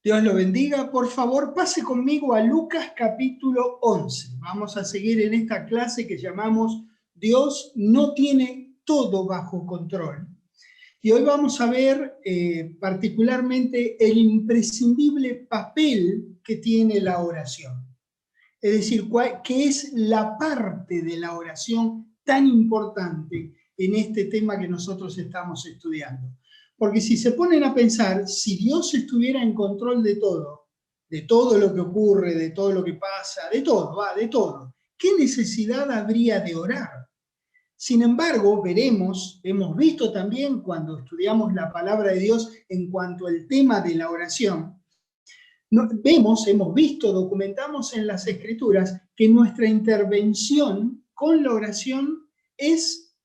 Dios lo bendiga. Por favor, pase conmigo a Lucas capítulo 11. Vamos a seguir en esta clase que llamamos Dios no tiene todo bajo control. Y hoy vamos a ver particularmente el imprescindible papel que tiene la oración. Es decir, ¿qué es la parte de la oración tan importante en este tema que nosotros estamos estudiando? Porque si se ponen a pensar, si Dios estuviera en control de todo lo que ocurre, de todo lo que pasa, de todo, ¿qué necesidad habría de orar? Sin embargo, hemos visto también cuando estudiamos la palabra de Dios en cuanto al tema de la oración, hemos visto, documentamos en las Escrituras que nuestra intervención con la oración es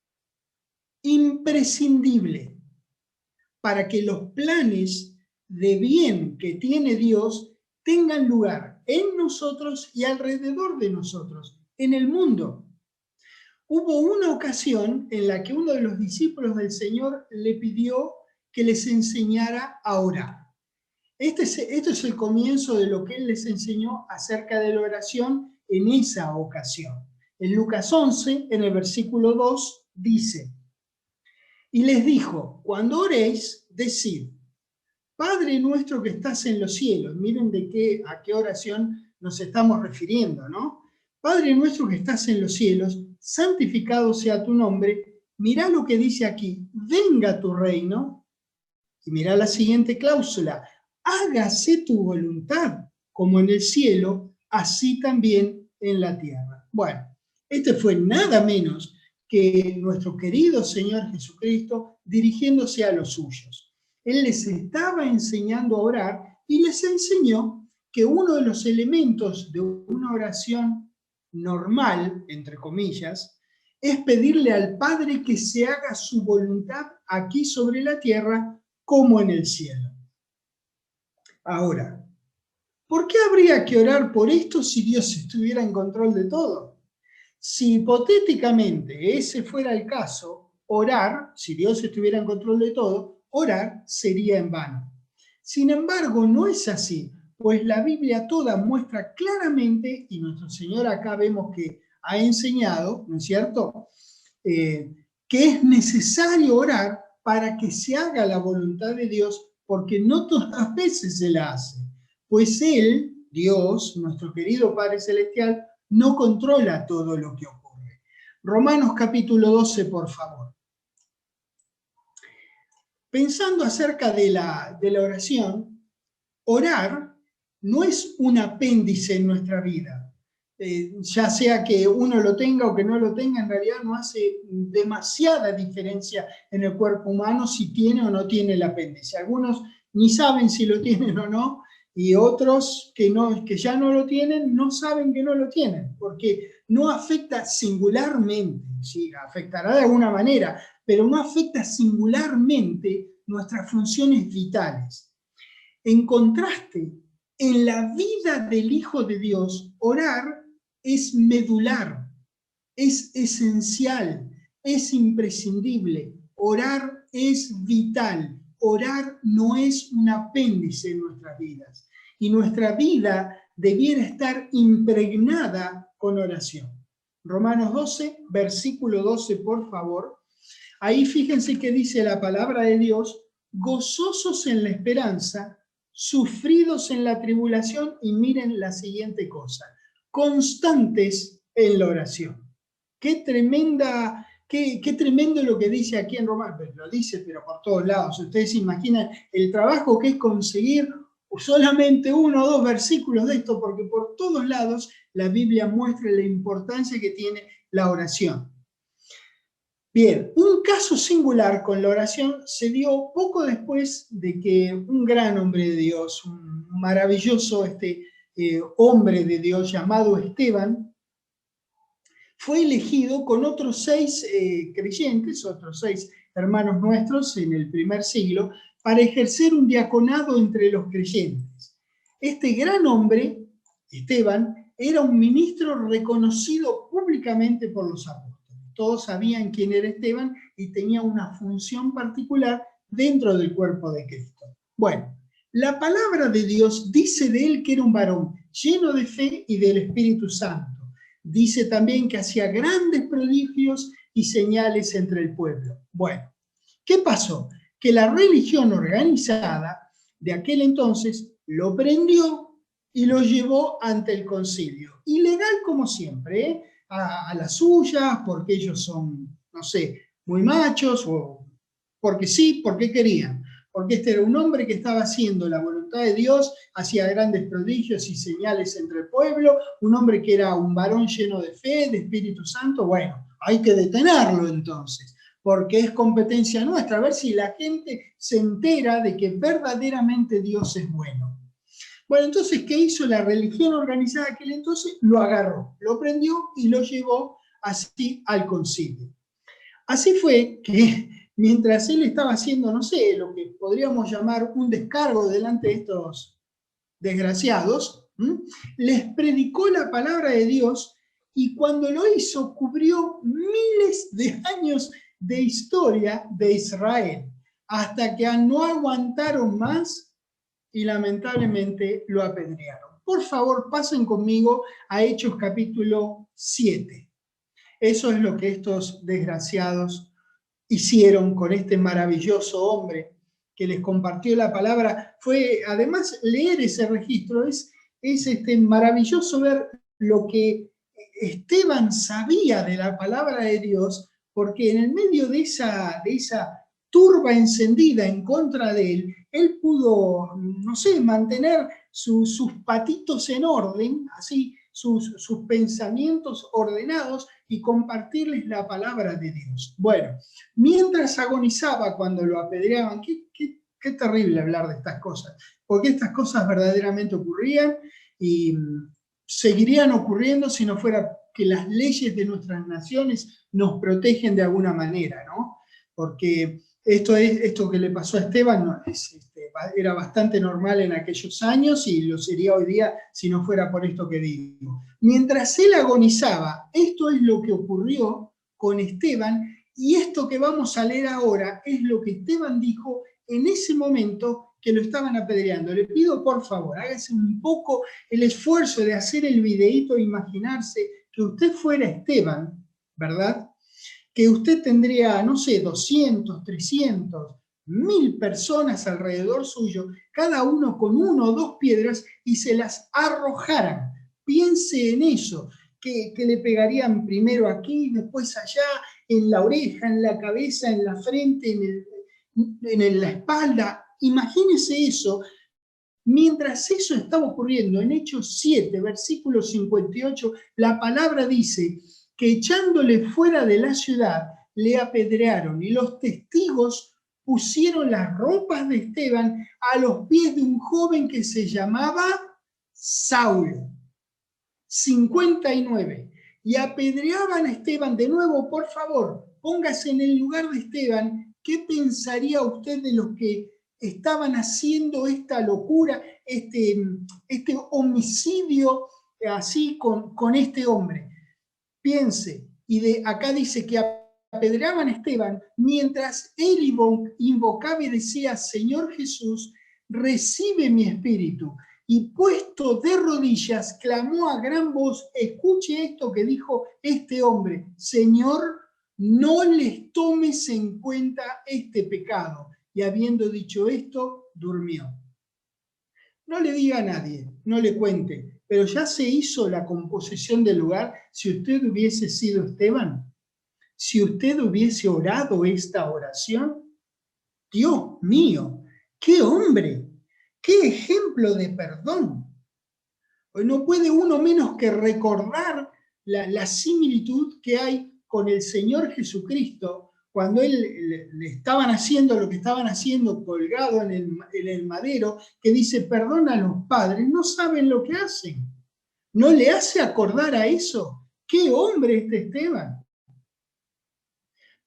imprescindible para que los planes de bien que tiene Dios tengan lugar en nosotros y alrededor de nosotros, en el mundo. Hubo una ocasión en la que uno de los discípulos del Señor le pidió que les enseñara a orar. Esto es el comienzo de lo que Él les enseñó acerca de la oración en esa ocasión. En Lucas 11, en el versículo 2, dice: y les dijo, cuando oréis, decid, Padre nuestro que estás en los cielos. Miren a qué oración nos estamos refiriendo, ¿no? Padre nuestro que estás en los cielos, santificado sea tu nombre. Mirá lo que dice aquí, venga tu reino. Y mirá la siguiente cláusula, hágase tu voluntad, como en el cielo, así también en la tierra. Bueno, este fue nada menos que nuestro querido Señor Jesucristo dirigiéndose a los suyos. Él les estaba enseñando a orar y les enseñó que uno de los elementos de una oración normal, entre comillas, es pedirle al Padre que se haga su voluntad aquí sobre la tierra como en el cielo. Ahora, ¿por qué habría que orar por esto si Dios estuviera en control de todo? Si hipotéticamente ese fuera el caso, orar, si Dios estuviera en control de todo, orar sería en vano. Sin embargo, no es así, pues la Biblia toda muestra claramente, y nuestro Señor acá vemos que ha enseñado, ¿no es cierto?, que es necesario orar para que se haga la voluntad de Dios, porque no todas las veces se la hace, pues Él, Dios, nuestro querido Padre Celestial, no controla todo lo que ocurre. Romanos capítulo 12, por favor. Pensando acerca de la oración, orar no es un apéndice en nuestra vida. Ya sea que uno lo tenga o que no lo tenga, en realidad no hace demasiada diferencia en el cuerpo humano si tiene o no tiene el apéndice. Algunos ni saben si lo tienen o no, y otros que ya no lo tienen, no saben que no lo tienen, porque no afecta singularmente, sí, afectará de alguna manera, pero no afecta singularmente nuestras funciones vitales. En contraste, en la vida del Hijo de Dios, orar es medular, es esencial, es imprescindible. Orar es vital. Orar no es un apéndice en nuestras vidas. Y nuestra vida debiera estar impregnada con oración. Romanos 12, versículo 12, por favor. Ahí fíjense que dice la palabra de Dios, gozosos en la esperanza, sufridos en la tribulación, y miren la siguiente cosa, constantes en la oración. Qué tremendo lo que dice aquí en Romanos, lo dice pero por todos lados. Ustedes se imaginan el trabajo que es conseguir solamente 1 o 2 versículos de esto, porque por todos lados la Biblia muestra la importancia que tiene la oración. Bien, un caso singular con la oración se dio poco después de que un gran hombre de Dios, un maravilloso hombre de Dios llamado Esteban, fue elegido con otros 6 creyentes, otros 6 hermanos nuestros en el primer siglo, para ejercer un diaconado entre los creyentes. Este gran hombre, Esteban, era un ministro reconocido públicamente por los apóstoles. Todos sabían quién era Esteban y tenía una función particular dentro del cuerpo de Cristo. Bueno, La palabra de Dios dice de él que era un varón lleno de fe y del Espíritu Santo. Dice también que hacía grandes prodigios y señales entre el pueblo. Bueno, ¿qué pasó? Que la religión organizada de aquel entonces lo prendió y lo llevó ante el concilio. Ilegal como siempre, ¿eh? A las suyas, porque ellos son, no sé, muy machos, o porque sí, porque querían. Porque este era un hombre que estaba haciendo la voluntad de Dios, hacía grandes prodigios y señales entre el pueblo, un hombre que era un varón lleno de fe, de Espíritu Santo. Bueno, hay que detenerlo entonces, porque es competencia nuestra, a ver si la gente se entera de que verdaderamente Dios es bueno. Bueno, entonces, ¿qué hizo la religión organizada aquel entonces? Lo agarró, lo prendió y lo llevó así al concilio. Así fue que mientras él estaba haciendo, no sé, lo que podríamos llamar un descargo delante de estos desgraciados, les predicó la palabra de Dios, y cuando lo hizo cubrió miles de años de historia de Israel, hasta que no aguantaron más y lamentablemente lo apedrearon. Por favor, pasen conmigo a Hechos capítulo 7. Eso es lo que estos desgraciados hicieron con este maravilloso hombre que les compartió la palabra. Fue, además, leer ese registro, es maravilloso ver lo que Esteban sabía de la palabra de Dios, porque en el medio de esa turba encendida en contra de él pudo, no sé, mantener sus patitos en orden, así, sus pensamientos ordenados, y compartirles la palabra de Dios. Bueno, mientras agonizaba cuando lo apedreaban, qué terrible hablar de estas cosas, porque estas cosas verdaderamente ocurrían y seguirían ocurriendo si no fuera que las leyes de nuestras naciones nos protegen de alguna manera, ¿no? Porque esto que le pasó a Esteban no, era bastante normal en aquellos años y lo sería hoy día si no fuera por esto que digo. Mientras él agonizaba, esto es lo que ocurrió con Esteban, y esto que vamos a leer ahora es lo que Esteban dijo en ese momento que lo estaban apedreando. Le pido por favor, hágase un poco el esfuerzo de hacer el videíto e imaginarse que usted fuera Esteban, ¿verdad? Que usted tendría, no sé, 200, 300, 1000 personas alrededor suyo, cada uno con 1 o 2 piedras, y se las arrojaran. Piense en eso, que le pegarían primero aquí, después allá, en la oreja, en la cabeza, en la frente, en la espalda. Imagínese eso. Mientras eso estaba ocurriendo, en Hechos 7, versículo 58, la palabra dice que echándole fuera de la ciudad, le apedrearon, y los testigos pusieron las ropas de Esteban a los pies de un joven que se llamaba Saulo. 59. Y apedreaban a Esteban. De nuevo, por favor, póngase en el lugar de Esteban. ¿Qué pensaría usted de los que estaban haciendo esta locura, este homicidio así con este hombre? Piense, y acá dice que apedreaban a Esteban mientras él invocaba y decía: Señor Jesús, recibe mi espíritu. Y puesto de rodillas, clamó a gran voz. Escuche esto que dijo este hombre: Señor, no les tomes en cuenta este pecado. Y habiendo dicho esto, durmió. No le diga a nadie, no le cuente, pero ya se hizo la composición del lugar. Si usted hubiese sido Esteban, si usted hubiese orado esta oración, Dios mío, qué hombre, qué ejemplo de perdón. No puede uno menos que recordar la similitud que hay con el Señor Jesucristo cuando le estaban haciendo lo que estaban haciendo colgado en el madero, que dice: perdona a los padres, no saben lo que hacen. ¿No le hace acordar a eso? ¡Qué hombre este Esteban!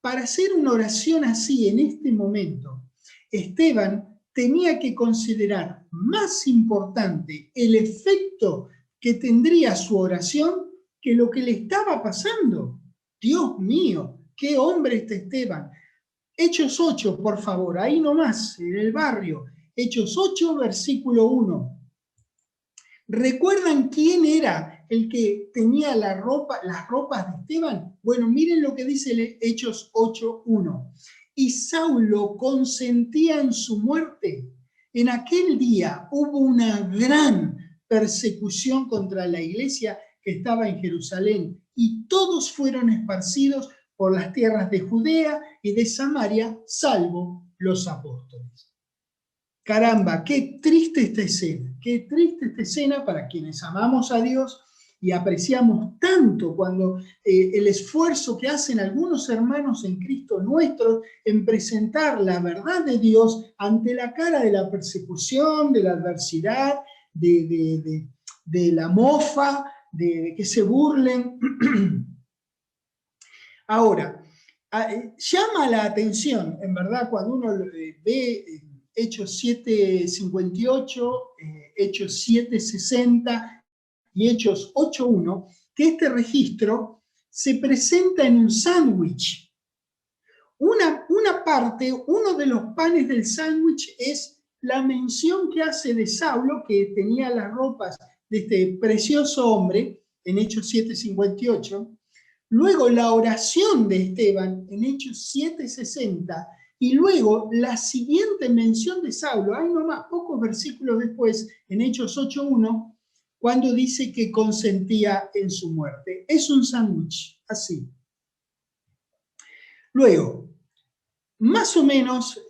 Para hacer una oración así en este momento, Esteban tenía que considerar más importante el efecto que tendría su oración que lo que le estaba pasando. Dios mío, qué hombre este Esteban. Hechos 8, por favor, ahí nomás, en el barrio. Hechos 8, versículo 1. ¿Recuerdan quién era el que tenía las ropas de Esteban? Bueno, miren lo que dice Hechos 8, 1. Y Saulo consentía en su muerte. En aquel día hubo una gran persecución contra la iglesia que estaba en Jerusalén, y todos fueron esparcidos por las tierras de Judea y de Samaria, salvo los apóstoles. Caramba, qué triste esta escena para quienes amamos a Dios y apreciamos tanto cuando el esfuerzo que hacen algunos hermanos en Cristo nuestros en presentar la verdad de Dios ante la cara de la persecución, de la adversidad, de la mofa, de que se burlen. Ahora, llama la atención, en verdad, cuando uno ve Hechos 7:58, Hechos 7:60 y Hechos 8:1, que este registro se presenta en un sándwich. Una parte, uno de los panes del sándwich es la mención que hace de Saulo, que tenía las ropas de este precioso hombre, en Hechos 7:58, luego la oración de Esteban en Hechos 7:60, y luego la siguiente mención de Saulo, ahí nomás, pocos versículos después, en Hechos 8:1, cuando dice que consentía en su muerte. Es un sándwich, así. Luego, más o menos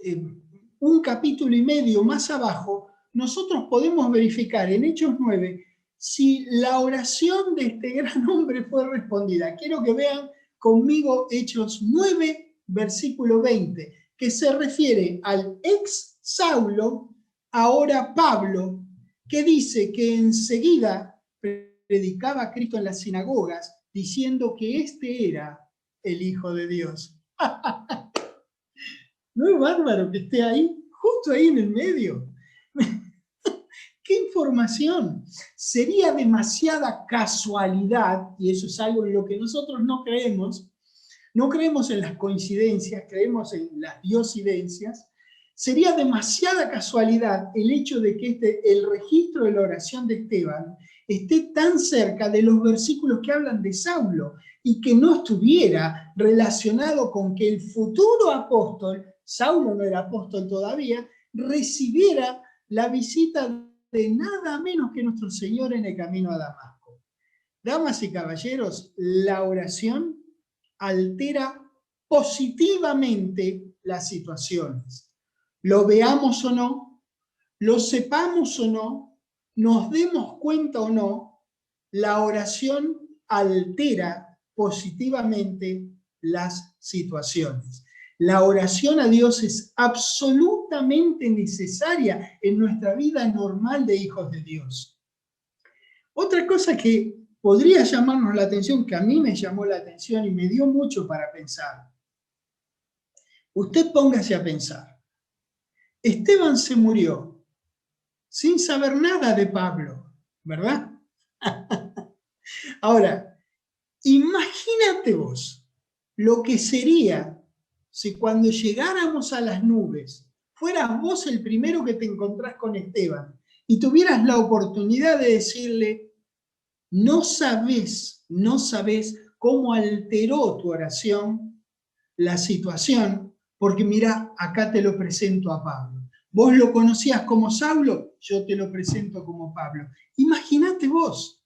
un capítulo y medio más abajo, nosotros podemos verificar en Hechos 9 si la oración de este gran hombre fue respondida. Quiero que vean conmigo Hechos 9, versículo 20, que se refiere al ex Saulo, ahora Pablo, que dice que enseguida predicaba a Cristo en las sinagogas, diciendo que este era el Hijo de Dios. ¿No es bárbaro que esté ahí? Justo ahí en el medio. ¿Qué información? Sería demasiada casualidad, y eso es algo en lo que nosotros no creemos en las coincidencias, creemos en las diosidencias. Sería demasiada casualidad el hecho de que el registro de la oración de Esteban esté tan cerca de los versículos que hablan de Saulo y que no estuviera relacionado con que el futuro apóstol, Saulo no era apóstol todavía, recibiera la visita de nada menos que nuestro Señor en el camino a Damasco. Damas y caballeros, la oración altera positivamente las situaciones. Lo veamos o no, lo sepamos o no, nos demos cuenta o no, la oración altera positivamente las situaciones. La oración a Dios es absolutamente necesaria en nuestra vida normal de hijos de Dios. Otra cosa que podría llamarnos la atención, que a mí me llamó la atención y me dio mucho para pensar. Usted póngase a pensar. Esteban se murió sin saber nada de Pablo, ¿verdad? Ahora, imagínate vos lo que sería si cuando llegáramos a las nubes, fueras vos el primero que te encontrás con Esteban y tuvieras la oportunidad de decirle: no sabés cómo alteró tu oración la situación, porque mira, acá te lo presento a Pablo. Vos lo conocías como Saulo, yo te lo presento como Pablo. Imagínate vos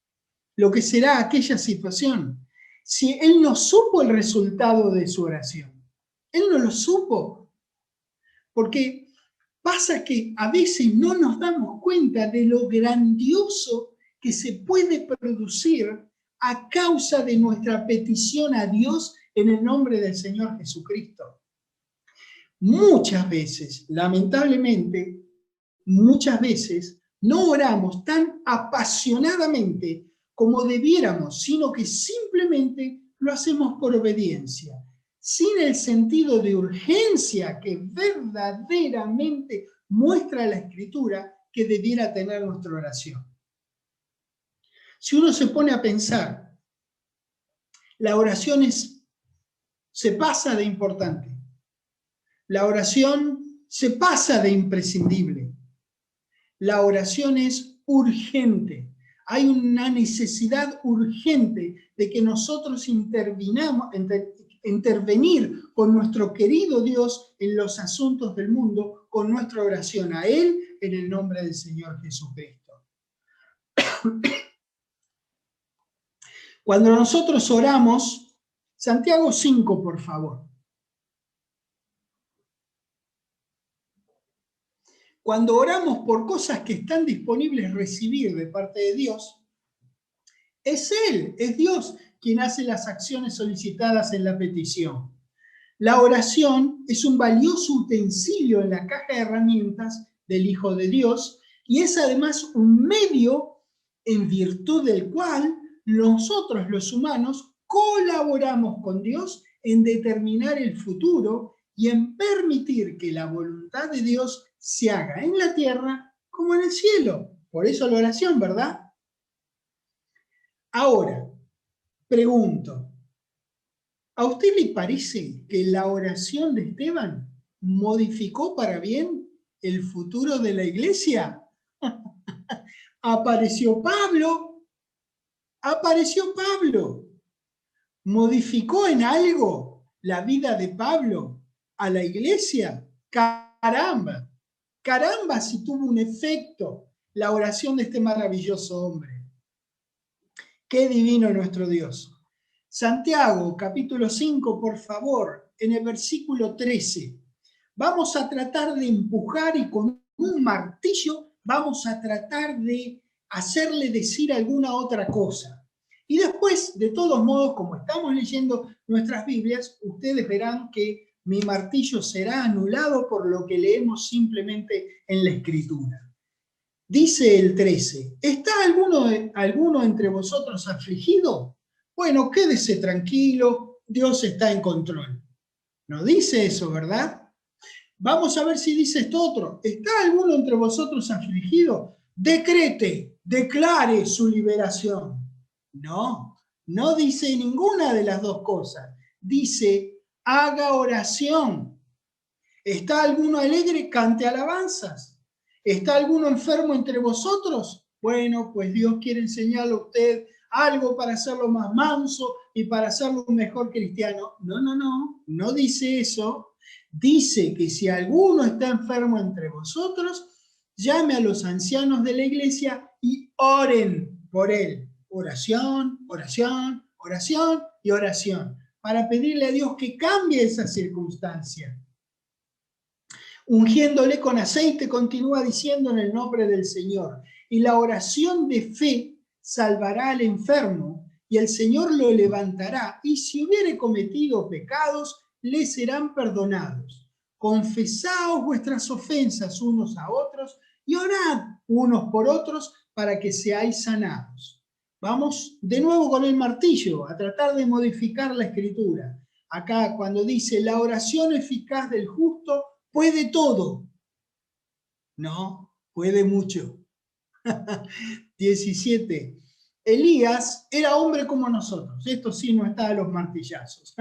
lo que será aquella situación. Si él no supo el resultado de su oración, él no lo supo, porque pasa que a veces no nos damos cuenta de lo grandioso que se puede producir a causa de nuestra petición a Dios en el nombre del Señor Jesucristo. Muchas veces, lamentablemente, muchas veces no oramos tan apasionadamente como debiéramos, sino que simplemente lo hacemos por obediencia, sin el sentido de urgencia que verdaderamente muestra la Escritura que debiera tener nuestra oración. Si uno se pone a pensar, la oración se pasa de importante. La oración se pasa de imprescindible. La oración es urgente. Hay una necesidad urgente de que nosotros intervenir con nuestro querido Dios en los asuntos del mundo, con nuestra oración a Él, en el nombre del Señor Jesucristo. Cuando nosotros oramos, Santiago 5, por favor. Cuando oramos por cosas que están disponibles recibir de parte de Dios, es Él, es Dios quien hace las acciones solicitadas en la petición. La oración es un valioso utensilio en la caja de herramientas del Hijo de Dios y es además un medio en virtud del cual nosotros los humanos colaboramos con Dios en determinar el futuro y en permitir que la voluntad de Dios se haga en la tierra como en el cielo. Por eso la oración, ¿verdad? Ahora, pregunto, ¿a usted le parece que la oración de Esteban modificó para bien el futuro de la iglesia? Apareció Pablo, ¿modificó en algo la vida de Pablo a la iglesia? Caramba, caramba si tuvo un efecto la oración de este maravilloso hombre. Qué divino nuestro Dios. Santiago, capítulo 5, por favor, en el versículo 13. Vamos a tratar de empujar y con un martillo vamos a tratar de hacerle decir alguna otra cosa. Y después, de todos modos, como estamos leyendo nuestras Biblias, ustedes verán que mi martillo será anulado por lo que leemos simplemente en la Escritura. Dice el 13, ¿está alguno entre vosotros afligido? Bueno, quédese tranquilo, Dios está en control. No dice eso, ¿verdad? Vamos a ver si dice esto otro. ¿Está alguno entre vosotros afligido? Declare su liberación. No, no dice ninguna de las dos cosas. Dice, haga oración. ¿Está alguno alegre? Cante alabanzas. ¿Está alguno enfermo entre vosotros? Bueno, pues Dios quiere enseñarle a usted algo para hacerlo más manso y para hacerlo un mejor cristiano. No dice eso. Dice que si alguno está enfermo entre vosotros, llame a los ancianos de la iglesia y oren por él. Oración, oración, oración y oración, para pedirle a Dios que cambie esa circunstancia. Ungiéndole con aceite, continúa diciendo en el nombre del Señor. Y la oración de fe salvará al enfermo, y el Señor lo levantará, y si hubiere cometido pecados, le serán perdonados. Confesaos vuestras ofensas unos a otros, y orad unos por otros para que seáis sanados. Vamos de nuevo con el martillo, a tratar de modificar la Escritura. Acá cuando dice, la oración eficaz del justo puede todo. No, puede mucho. 17. Elías era hombre como nosotros. Esto sí no está a los martillazos.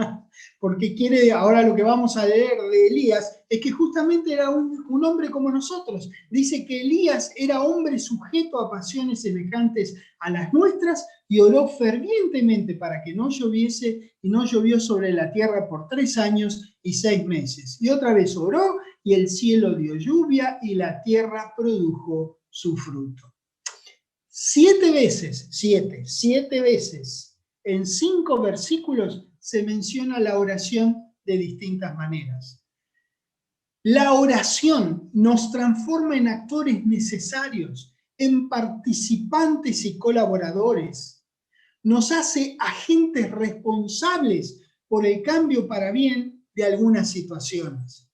Porque ahora lo que vamos a leer de Elías es que justamente era un hombre como nosotros. Dice que Elías era hombre sujeto a pasiones semejantes a las nuestras y oró fervientemente para que no lloviese, y no llovió sobre la tierra por 3 años y 6 meses. Y otra vez oró y el cielo dio lluvia y la tierra produjo su fruto. 7 veces en 5 versículos se menciona la oración de distintas maneras. La oración nos transforma en actores necesarios, en participantes y colaboradores. Nos hace agentes responsables por el cambio para bien de algunas situaciones.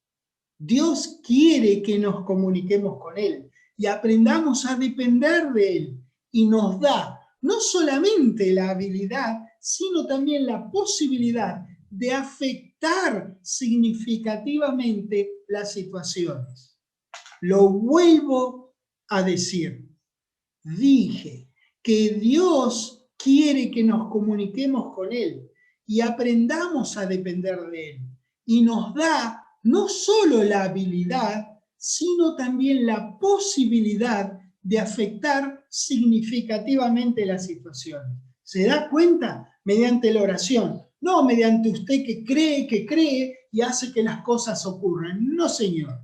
Dios quiere que nos comuniquemos con Él y aprendamos a depender de Él. Y nos da no solamente la habilidad, sino también la posibilidad de afectar significativamente las situaciones. Lo vuelvo a decir. Dije que Dios quiere que nos comuniquemos con Él y aprendamos a depender de Él. Y nos da no solo la habilidad, sino también la posibilidad de afectar significativamente la situación. ¿Se da cuenta? Mediante la oración, no mediante usted que cree y hace que las cosas ocurran. No, señor.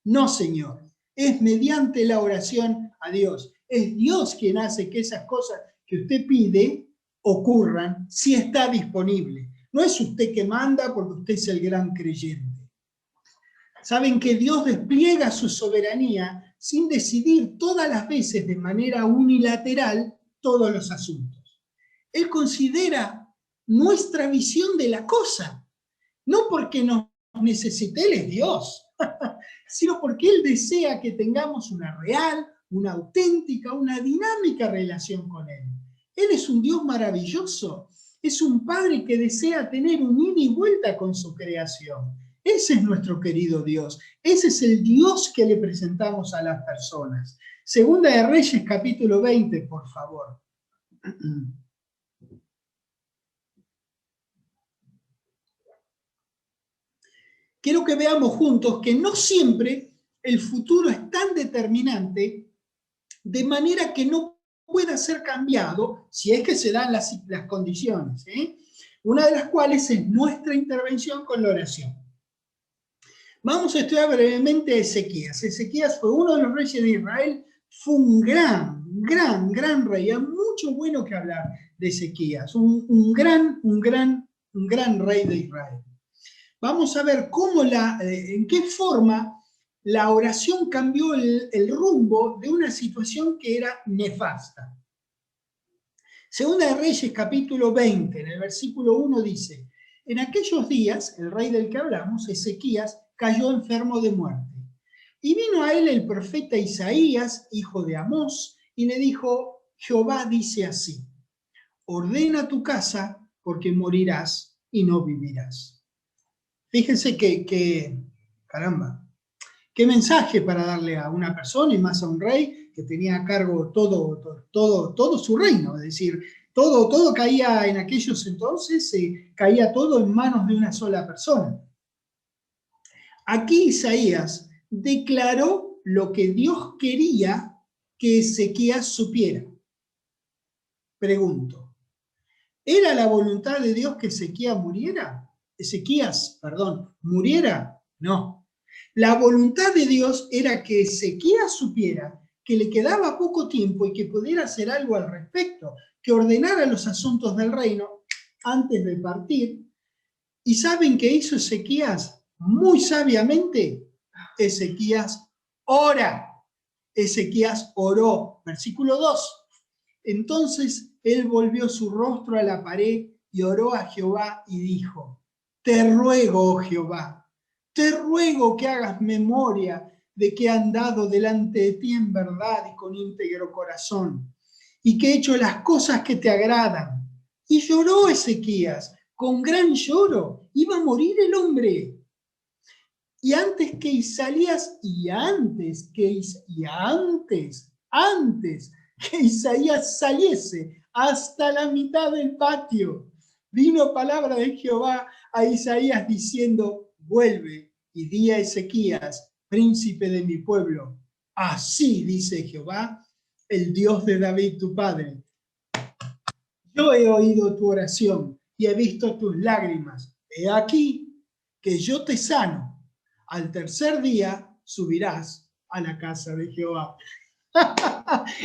No, señor. Es mediante la oración a Dios. Es Dios quien hace que esas cosas que usted pide ocurran si está disponible. No es usted que manda porque usted es el gran creyente. Saben que Dios despliega su soberanía sin decidir todas las veces de manera unilateral todos los asuntos. Él considera nuestra visión de la cosa, no porque nos necesite, Él es Dios, sino porque Él desea que tengamos una real, una auténtica, una dinámica relación con Él. Él es un Dios maravilloso, es un Padre que desea tener un ida y vuelta con su creación. Ese es nuestro querido Dios, ese es el Dios que le presentamos a las personas. Segunda de Reyes, capítulo 20, por favor. Quiero que veamos juntos que no siempre el futuro es tan determinante de manera que no pueda ser cambiado si es que se dan las condiciones, una de las cuales es nuestra intervención con la oración. Vamos a estudiar brevemente a Ezequías. Ezequías fue uno de los reyes de Israel, fue un gran rey. Hay mucho bueno que hablar de Ezequías, un gran rey de Israel. Vamos a ver en qué forma la oración cambió el rumbo de una situación que era nefasta. Segunda de Reyes, capítulo 20, en el versículo 1 dice: en aquellos días, el rey del que hablamos, Ezequías, cayó enfermo de muerte. Y vino a él el profeta Isaías, hijo de Amós, y le dijo: Jehová dice así: ordena tu casa, porque morirás y no vivirás. Fíjense caramba, qué mensaje para darle a una persona y más a un rey que tenía a cargo todo su reino, es decir, todo caía en aquellos entonces, caía todo en manos de una sola persona. Aquí Isaías declaró lo que Dios quería que Ezequías supiera. Pregunto, ¿era la voluntad de Dios que Ezequías muriera? No. La voluntad de Dios era que Ezequías supiera que le quedaba poco tiempo y que pudiera hacer algo al respecto, que ordenara los asuntos del reino antes de partir. ¿Y saben qué hizo Ezequías? Muy sabiamente, Ezequías ora. Ezequías oró. Versículo 2. Entonces él volvió su rostro a la pared y oró a Jehová y dijo: te ruego, oh Jehová, te ruego que hagas memoria de que he andado delante de ti en verdad y con íntegro corazón, y que he hecho las cosas que te agradan. Y lloró Ezequías con gran lloro, iba a morir el hombre. Y antes que Isaías saliese hasta la mitad del patio, vino palabra de Jehová a Isaías diciendo: vuelve y di a Ezequías, príncipe de mi pueblo: así dice Jehová, el Dios de David tu padre: yo he oído tu oración y he visto tus lágrimas. He aquí que yo te sano. Al tercer día subirás a la casa de Jehová.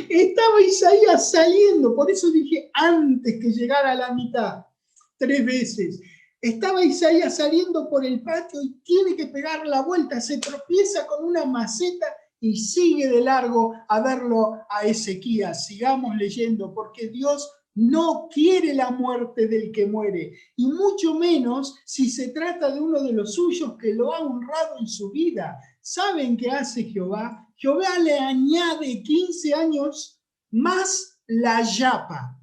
Estaba Isaías saliendo, por eso dije antes que llegara a la mitad, 3 veces. Estaba Isaías saliendo por el patio y tiene que pegar la vuelta, se tropieza con una maceta y sigue de largo a verlo a Ezequías. Sigamos leyendo, porque Dios no quiere la muerte del que muere, y mucho menos si se trata de uno de los suyos que lo ha honrado en su vida. ¿Saben qué hace Jehová? Jehová le añade 15 años más la yapa,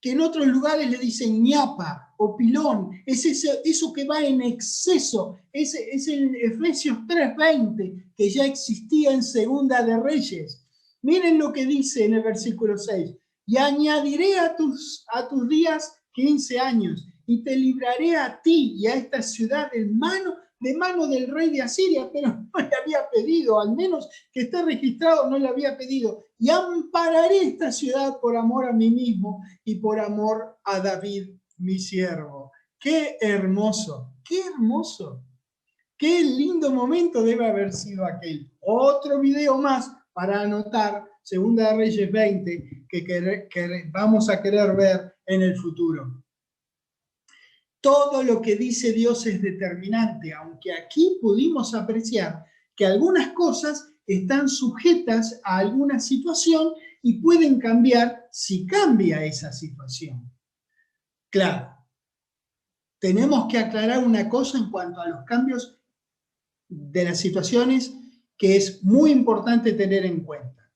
que en otros lugares le dicen ñapa o pilón. Es eso que va en exceso, es el Efesios 3:20, que ya existía en Segunda de Reyes. Miren lo que dice en el versículo 6. Y añadiré a tus días 15 años, y te libraré a ti y a esta ciudad en mano de mano del rey de Asiria, pero no le había pedido, al menos que esté registrado, no le había pedido. Y ampararé esta ciudad por amor a mí mismo y por amor a David, mi siervo. ¡Qué hermoso! ¡Qué hermoso! ¡Qué lindo momento debe haber sido aquel! Otro video más para anotar, Segunda de Reyes 20, que vamos a querer ver en el futuro. Todo lo que dice Dios es determinante, aunque aquí pudimos apreciar que algunas cosas están sujetas a alguna situación y pueden cambiar si cambia esa situación. Claro, tenemos que aclarar una cosa en cuanto a los cambios de las situaciones que es muy importante tener en cuenta.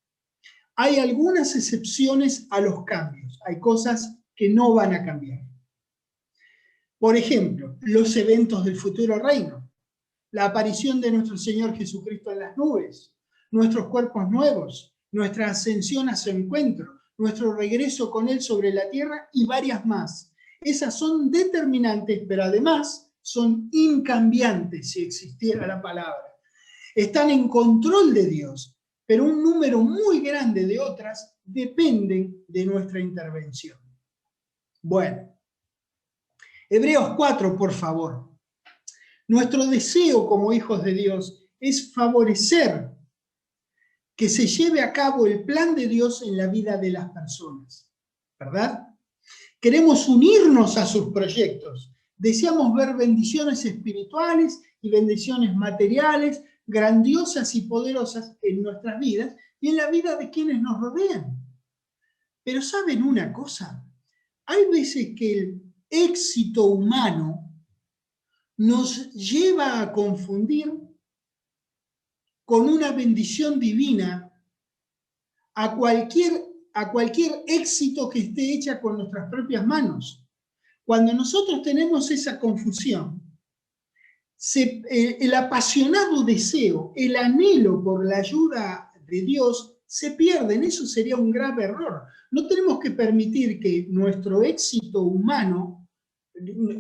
Hay algunas excepciones a los cambios, hay cosas que no van a cambiar. Por ejemplo, los eventos del futuro reino, la aparición de nuestro Señor Jesucristo en las nubes, nuestros cuerpos nuevos, nuestra ascensión a su encuentro, nuestro regreso con Él sobre la tierra y varias más. Esas son determinantes, pero además son incambiantes, si existiera la palabra. Están en control de Dios, pero un número muy grande de otras dependen de nuestra intervención. Bueno, Hebreos 4, por favor. Nuestro deseo como hijos de Dios es favorecer que se lleve a cabo el plan de Dios en la vida de las personas, ¿verdad? Queremos unirnos a sus proyectos. Deseamos ver bendiciones espirituales y bendiciones materiales grandiosas y poderosas en nuestras vidas y en la vida de quienes nos rodean. Pero ¿saben una cosa? Hay veces que el éxito humano nos lleva a confundir con una bendición divina a cualquier éxito que esté hecha con nuestras propias manos. Cuando nosotros tenemos esa confusión, el apasionado deseo, el anhelo por la ayuda de Dios se pierden. Eso sería un grave error. No tenemos que permitir que nuestro éxito humano,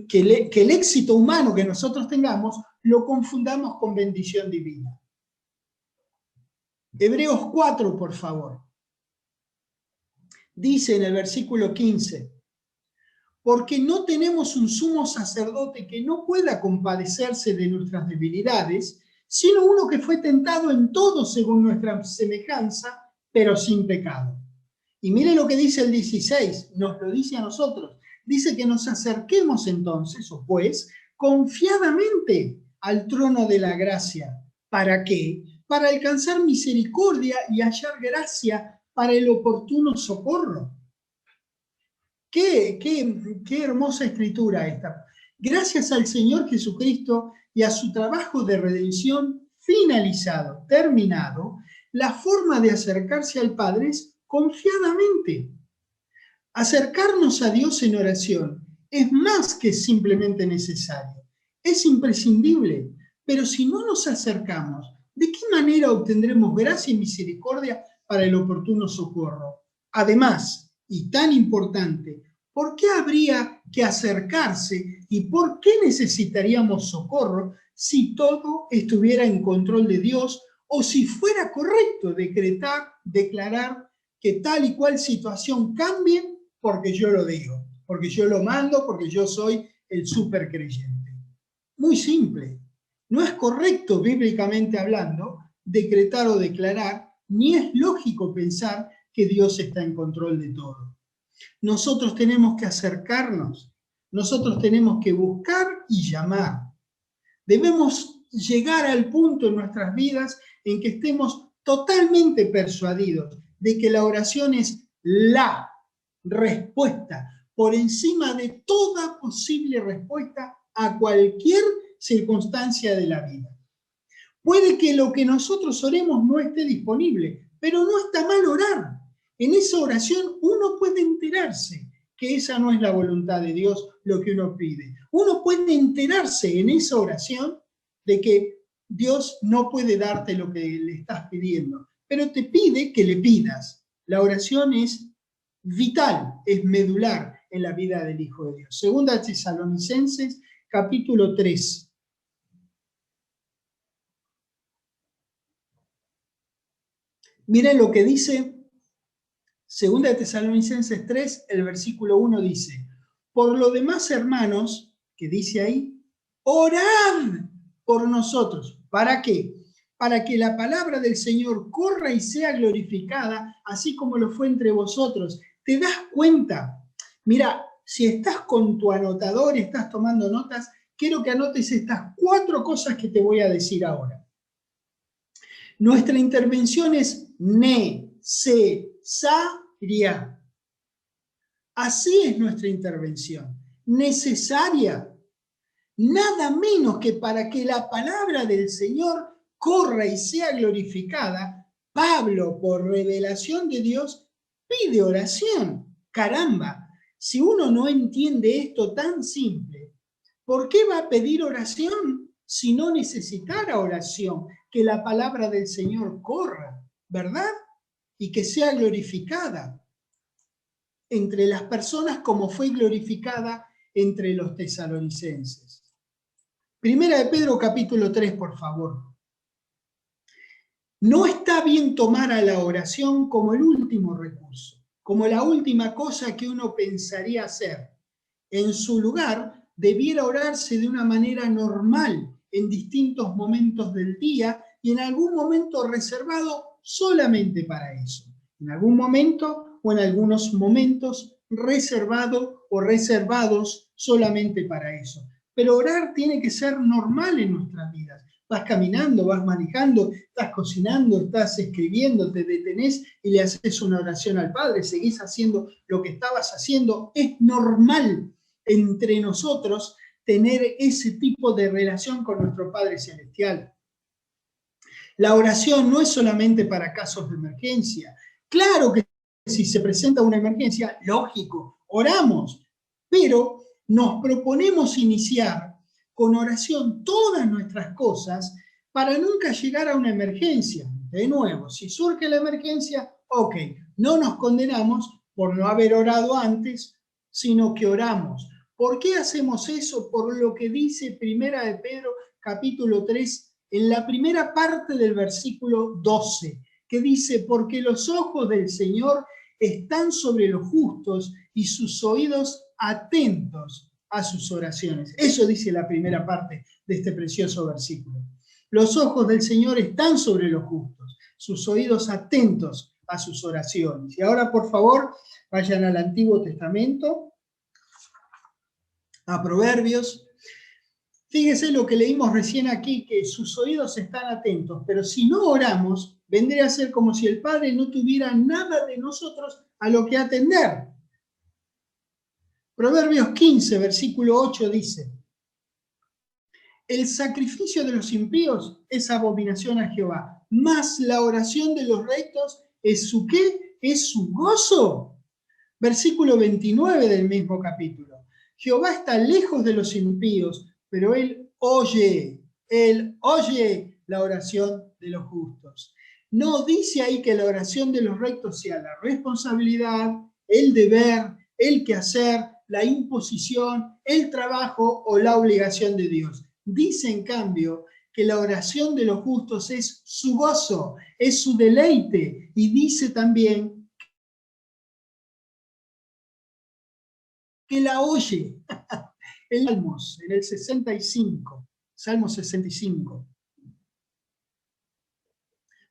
que el éxito humano que nosotros tengamos, lo confundamos con bendición divina. Hebreos 4, por favor. Dice en el versículo 15, porque no tenemos un sumo sacerdote que no pueda compadecerse de nuestras debilidades, sino uno que fue tentado en todo según nuestra semejanza, pero sin pecado. Y mire lo que dice el 16, nos lo dice a nosotros. Dice que nos acerquemos entonces, o pues, confiadamente al trono de la gracia. ¿Para qué? Para alcanzar misericordia y hallar gracia para el oportuno socorro. Qué hermosa escritura esta. Gracias al Señor Jesucristo y a su trabajo de redención finalizado, terminado, la forma de acercarse al Padre es confiadamente. Acercarnos a Dios en oración es más que simplemente necesario, es imprescindible, pero si no nos acercamos, ¿de qué manera obtendremos gracia y misericordia para el oportuno socorro? Además, y tan importante, ¿por qué habría que acercarse y por qué necesitaríamos socorro si todo estuviera en control de Dios o si fuera correcto declarar que tal y cual situación cambie porque yo lo digo, porque yo lo mando, porque yo soy el supercreyente? Muy simple. No es correcto, bíblicamente hablando, decretar o declarar, ni es lógico pensar que Dios está en control de todo. Nosotros tenemos que acercarnos, nosotros tenemos que buscar y llamar. Debemos llegar al punto en nuestras vidas en que estemos totalmente persuadidos de que la oración es la respuesta por encima de toda posible respuesta a cualquier circunstancia de la vida. Puede que lo que nosotros oremos no esté disponible, pero no está mal orar. En esa oración uno puede enterarse que esa no es la voluntad de Dios lo que uno pide. Uno puede enterarse en esa oración de que Dios no puede darte lo que le estás pidiendo, pero te pide que le pidas. La oración es vital, es medular en la vida del Hijo de Dios. Segunda Tesalonicenses, capítulo 3. Miren lo que dice 2 de Tesalonicenses 3, el versículo 1 dice: por lo demás, hermanos, que dice ahí, orad por nosotros. ¿Para qué? Para que la palabra del Señor corra y sea glorificada, así como lo fue entre vosotros. ¿Te das cuenta? Mira, si estás con tu anotador y estás tomando notas, quiero que anotes estas 4 cosas que te voy a decir ahora. Nuestra intervención es necesaria. Así es nuestra intervención, necesaria. Nada menos que para que la palabra del Señor corra y sea glorificada, Pablo, por revelación de Dios, pide oración. Caramba, si uno no entiende esto tan simple, ¿por qué va a pedir oración si no necesitara oración? Que la palabra del Señor corra, ¿verdad? Y que sea glorificada entre las personas como fue glorificada entre los tesalonicenses. Primera de Pedro capítulo 3, por favor. No está bien tomar a la oración como el último recurso, como la última cosa que uno pensaría hacer. En su lugar, debiera orarse de una manera normal en distintos momentos del día y en algún momento reservado solamente para eso. En algún momento o en algunos momentos reservado o reservados solamente para eso. Pero orar tiene que ser normal en nuestras vidas. Vas caminando, vas manejando, estás cocinando, estás escribiendo, te detenés y le haces una oración al Padre, seguís haciendo lo que estabas haciendo. Es normal entre nosotros tener ese tipo de relación con nuestro Padre Celestial. La oración no es solamente para casos de emergencia. Claro que si se presenta una emergencia, lógico, oramos, pero nos proponemos iniciar con oración todas nuestras cosas para nunca llegar a una emergencia. De nuevo, si surge la emergencia, ok, no nos condenamos por no haber orado antes, sino que oramos. ¿Por qué hacemos eso? Por lo que dice Primera de Pedro, capítulo 3, en la primera parte del versículo 12, que dice: porque los ojos del Señor están sobre los justos y sus oídos atentos a sus oraciones. Eso dice la primera parte de este precioso versículo. Los ojos del Señor están sobre los justos, sus oídos atentos a sus oraciones. Y ahora, por favor, vayan al Antiguo Testamento, a Proverbios. Fíjese lo que leímos recién aquí, que sus oídos están atentos, pero si no oramos, vendría a ser como si el Padre no tuviera nada de nosotros a lo que atender. Proverbios 15, versículo 8 dice: el sacrificio de los impíos es abominación a Jehová, mas la oración de los rectos es su ¿qué? Es su gozo. Versículo 29 del mismo capítulo. Jehová está lejos de los impíos, pero él oye la oración de los justos. No dice ahí que la oración de los rectos sea la responsabilidad, el deber, el quehacer, la imposición, el trabajo o la obligación de Dios. Dice en cambio que la oración de los justos es su gozo, es su deleite, y dice también que la oye. El Salmos, en el 65, Salmo 65,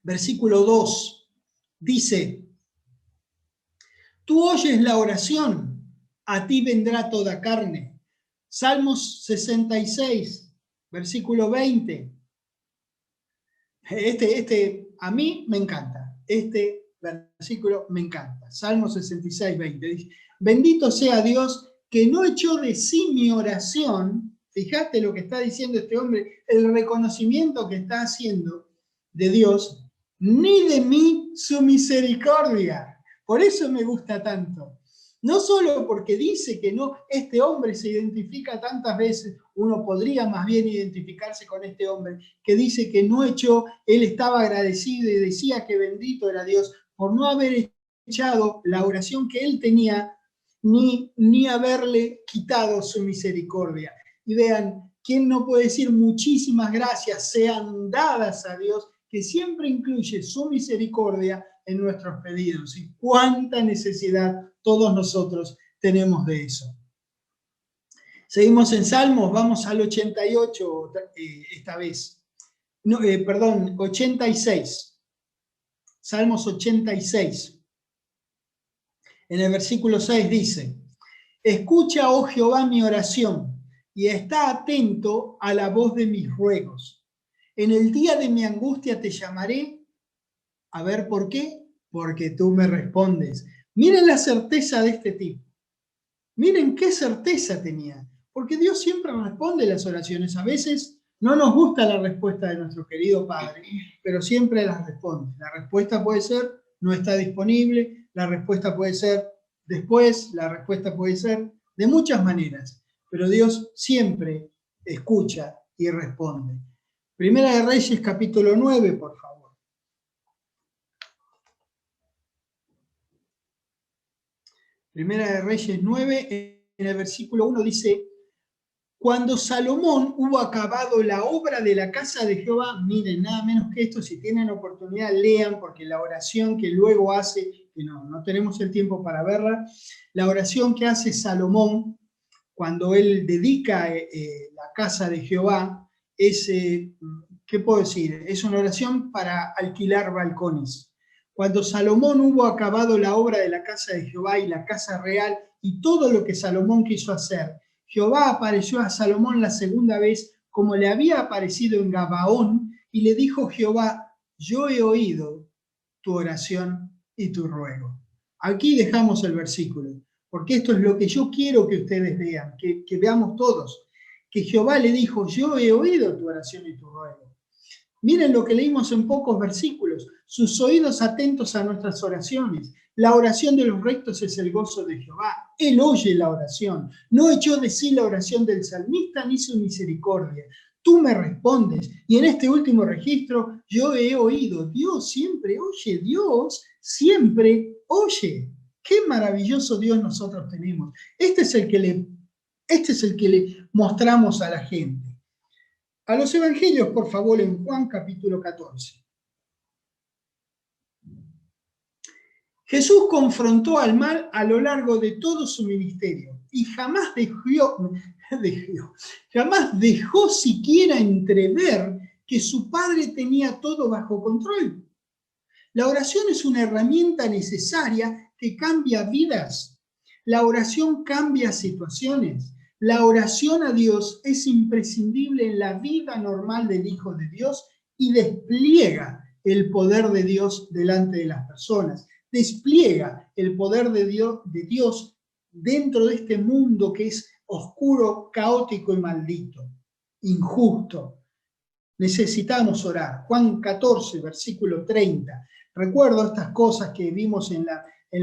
versículo 2, dice: tú oyes la oración, a ti vendrá toda carne. Salmos 66, versículo 20. A mí me encanta, este versículo me encanta. Salmo 66, 20. Dice: bendito sea Dios que no echó de sí mi oración. Fíjate lo que está diciendo este hombre, el reconocimiento que está haciendo de Dios, ni de mí su misericordia. Por eso me gusta tanto. No solo porque dice que no, este hombre se identifica tantas veces, uno podría más bien identificarse con este hombre, que dice que no echó, él estaba agradecido y decía que bendito era Dios por no haber echado la oración que él tenía, ni haberle quitado su misericordia. Y vean, ¿quién no puede decir muchísimas gracias sean dadas a Dios, que siempre incluye su misericordia en nuestros pedidos. Y cuánta necesidad todos nosotros tenemos de eso. Seguimos en Salmos, vamos al 88 esta vez. No, perdón, 86. Salmos 86. En el versículo 6 dice: escucha, oh Jehová, mi oración, y está atento a la voz de mis ruegos. En el día de mi angustia te llamaré. A ver, ¿por qué? Porque tú me respondes. Miren la certeza de este tipo. Miren qué certeza tenía. Porque Dios siempre responde las oraciones. A veces no nos gusta la respuesta de nuestro querido Padre, pero siempre las responde. La respuesta puede ser, no está disponible. La respuesta puede ser después. La respuesta puede ser de muchas maneras. Pero Dios siempre escucha y responde. Primera de Reyes, capítulo 9, por favor. Primera de Reyes 9, en el versículo 1 dice: cuando Salomón hubo acabado la obra de la casa de Jehová, miren, nada menos que esto, si tienen oportunidad, lean, porque la oración que luego hace, que no tenemos el tiempo para verla, la oración que hace Salomón cuando él dedica la casa de Jehová, es, ¿qué puedo decir? Es una oración para alquilar balcones. Cuando Salomón hubo acabado la obra de la casa de Jehová y la casa real y todo lo que Salomón quiso hacer, Jehová apareció a Salomón la segunda vez como le había aparecido en Gabaón, y le dijo Jehová: yo he oído tu oración y tu ruego. Aquí dejamos el versículo, porque esto es lo que yo quiero que ustedes vean, que veamos todos, que Jehová le dijo: yo he oído tu oración y tu ruego. Miren lo que leímos en pocos versículos: sus oídos atentos a nuestras oraciones. La oración de los rectos es el gozo de Jehová. Él oye la oración. No echó de sí la oración del salmista ni su misericordia. Tú me respondes. Y en este último registro, yo he oído. Dios siempre oye. Dios siempre oye. Qué maravilloso Dios nosotros tenemos. Este es el que le mostramos a la gente. A los evangelios, por favor, en Juan capítulo 14. Jesús confrontó al mal a lo largo de todo su ministerio y jamás dejó siquiera entrever que su Padre tenía todo bajo control. La oración es una herramienta necesaria que cambia vidas. La oración cambia situaciones. La oración a Dios es imprescindible en la vida normal del Hijo de Dios y despliega el poder de Dios delante de las personas. Despliega el poder de Dios dentro de este mundo que es oscuro, caótico y maldito, injusto. Necesitamos orar. Juan 14, versículo 30. Recuerdo estas cosas que vimos en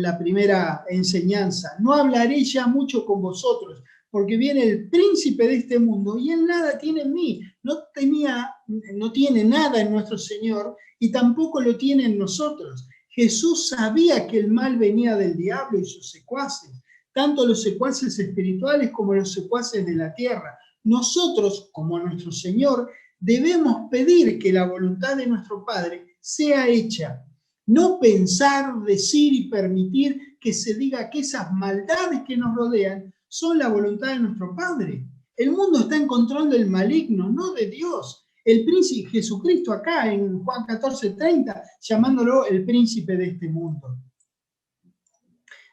la primera enseñanza. No hablaré ya mucho con vosotros, porque viene el príncipe de este mundo y él nada tiene en mí. No tiene nada en nuestro Señor y tampoco lo tiene en nosotros. Jesús sabía que el mal venía del diablo y sus secuaces, tanto los secuaces espirituales como los secuaces de la tierra. Nosotros, como nuestro Señor, debemos pedir que la voluntad de nuestro Padre sea hecha. No pensar, decir y permitir que se diga que esas maldades que nos rodean son la voluntad de nuestro Padre. El mundo está en control del maligno, no de Dios. El príncipe Jesucristo acá en Juan 14:30, llamándolo el príncipe de este mundo.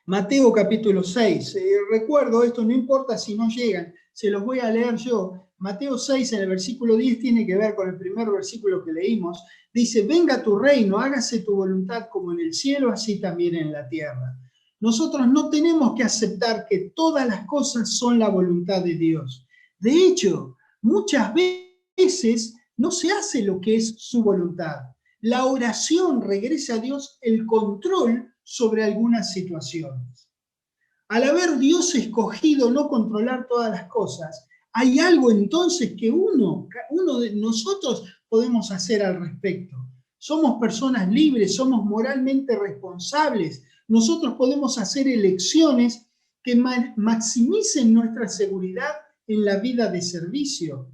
Mateo capítulo 6. Recuerdo esto, no importa si no llegan, se los voy a leer yo. Mateo 6 en el versículo 10 tiene que ver con el primer versículo que leímos. Dice: venga tu reino, hágase tu voluntad como en el cielo, así también en la tierra. Nosotros no tenemos que aceptar que todas las cosas son la voluntad de Dios. De hecho, muchas veces no se hace lo que es su voluntad. La oración regresa a Dios el control sobre algunas situaciones. Al haber Dios escogido no controlar todas las cosas, hay algo entonces que uno de nosotros podemos hacer al respecto. Somos personas libres, somos moralmente responsables. Nosotros podemos hacer elecciones que maximicen nuestra seguridad en la vida de servicio.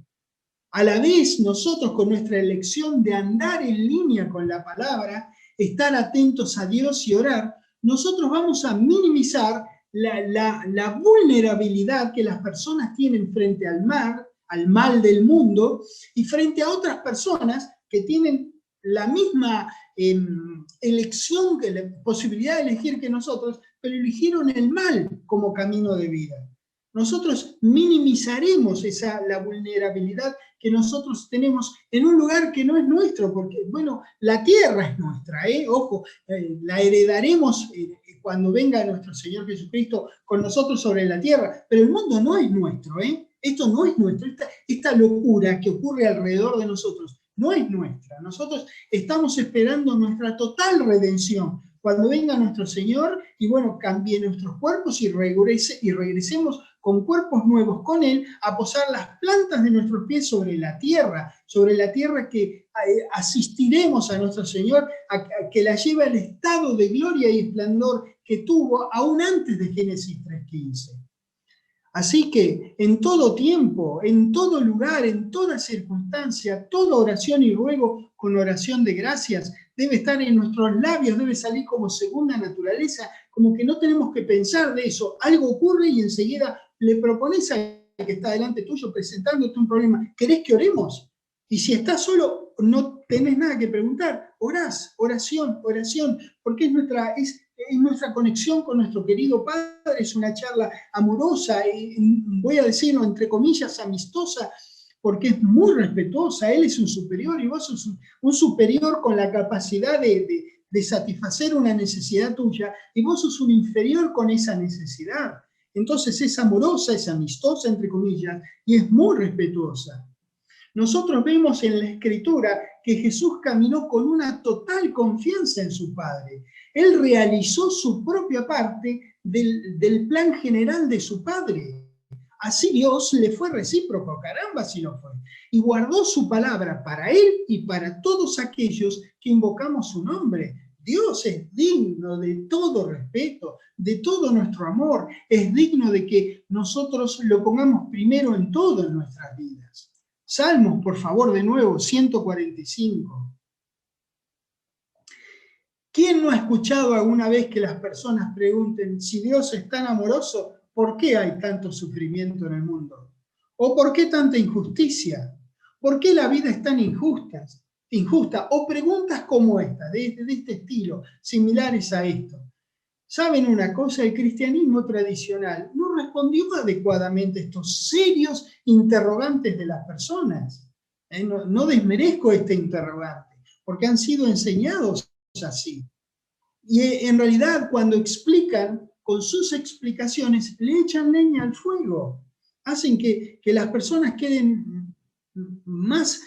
A la vez, nosotros con nuestra elección de andar en línea con la palabra, estar atentos a Dios y orar, nosotros vamos a minimizar la vulnerabilidad que las personas tienen frente al mal del mundo, y frente a otras personas que tienen la misma elección, la posibilidad de elegir que nosotros, pero eligieron el mal como camino de vida. Nosotros minimizaremos la vulnerabilidad que nosotros tenemos en un lugar que no es nuestro, porque, bueno, la tierra es nuestra, ojo, la heredaremos cuando venga nuestro Señor Jesucristo con nosotros sobre la tierra, pero el mundo no es nuestro, esto no es nuestro, esta locura que ocurre alrededor de nosotros no es nuestra. Nosotros estamos esperando nuestra total redención, cuando venga nuestro Señor y, bueno, cambie nuestros cuerpos y regresemos con cuerpos nuevos con Él, a posar las plantas de nuestros pies sobre la tierra que asistiremos a nuestro Señor, a que la lleve al estado de gloria y esplendor que tuvo aún antes de Génesis 3:15. Así que en todo tiempo, en todo lugar, en toda circunstancia, toda oración y ruego con oración de gracias debe estar en nuestros labios, debe salir como segunda naturaleza, como que no tenemos que pensar de eso. Algo ocurre y enseguida le propones a que está delante tuyo presentándote un problema. ¿Querés que oremos? Y si estás solo, no tenés nada que preguntar. Orás, oración, porque es nuestra conexión con nuestro querido Padre, es una charla amorosa, voy a decirlo entre comillas, amistosa, porque es muy respetuosa. Él es un superior y vos sos un superior con la capacidad de satisfacer una necesidad tuya, y vos sos un inferior con esa necesidad. Entonces es amorosa, es amistosa, entre comillas, y es muy respetuosa. Nosotros vemos en la Escritura que Jesús caminó con una total confianza en su Padre. Él realizó su propia parte del plan general de su Padre. Así Dios le fue recíproco, caramba si lo fue. Y guardó su palabra para él y para todos aquellos que invocamos su nombre. Dios es digno de todo respeto, de todo nuestro amor. Es digno de que nosotros lo pongamos primero en todo en nuestras vidas. Salmos, por favor, de nuevo, 145. ¿Quién no ha escuchado alguna vez que las personas pregunten, si Dios es tan amoroso, ¿por qué hay tanto sufrimiento en el mundo? ¿O por qué tanta injusticia? ¿Por qué la vida es tan injusta? O preguntas como esta, de este estilo, similares a esto. ¿Saben una cosa? El cristianismo tradicional no respondió adecuadamente a estos serios interrogantes de las personas. No desmerezco este interrogante, porque han sido enseñados así. Y en realidad, cuando explican, con sus explicaciones, le echan leña al fuego. Hacen que las personas queden más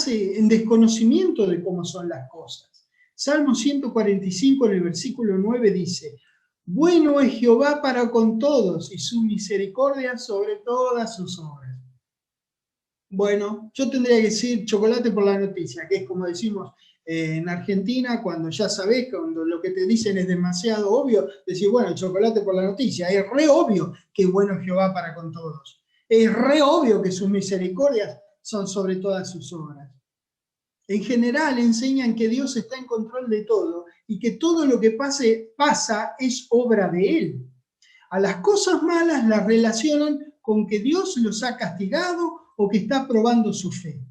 en desconocimiento de cómo son las cosas. Salmo 145, en el versículo 9, dice: bueno es Jehová para con todos, y su misericordia sobre todas sus obras. Bueno, yo tendría que decir chocolate por la noticia, que es como decimos en Argentina, cuando ya sabés, cuando lo que te dicen es demasiado obvio, decir, bueno, chocolate por la noticia. Es re obvio que bueno es Jehová para con todos. Es re obvio que sus misericordias son sobre todas sus obras. En general enseñan que Dios está en control de todo y que todo lo que pasa es obra de Él. A las cosas malas las relacionan con que Dios los ha castigado o que está probando su fe.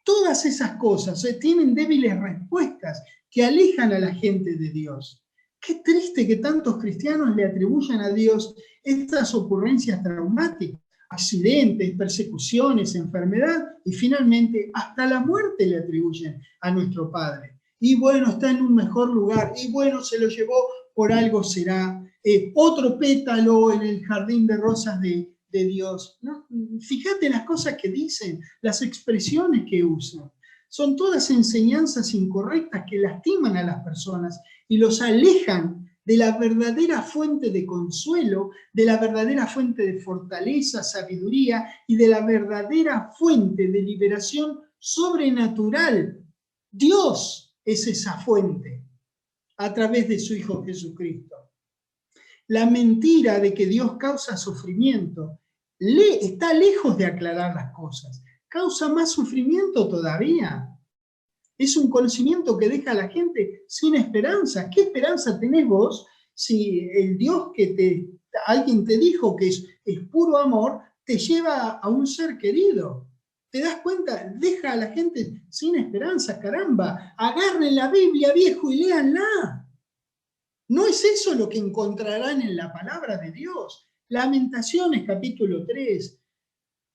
Todas esas cosas tienen débiles respuestas que alejan a la gente de Dios. Qué triste que tantos cristianos le atribuyan a Dios estas ocurrencias traumáticas, accidentes, persecuciones, enfermedad y finalmente hasta la muerte le atribuyen a nuestro Padre. Y bueno, está en un mejor lugar, y bueno, se lo llevó, por algo será. Otro pétalo en el jardín de rosas de Dios. ¿No? Fíjate las cosas que dicen, las expresiones que usan. Son todas enseñanzas incorrectas que lastiman a las personas y los alejan de la verdadera fuente de consuelo, de la verdadera fuente de fortaleza, sabiduría y de la verdadera fuente de liberación sobrenatural. Dios es esa fuente a través de su Hijo Jesucristo. La mentira de que Dios causa sufrimiento está lejos de aclarar las cosas. causa más sufrimiento todavía. Es un conocimiento que deja a la gente sin esperanza. ¿Qué esperanza tenés vos si el Dios que alguien te dijo que es puro amor, te lleva a un ser querido? ¿Te das cuenta? Deja a la gente sin esperanza, caramba. Agarren la Biblia, viejo, y léanla. ¿No es eso lo que encontrarán en la palabra de Dios? Lamentaciones, capítulo 3.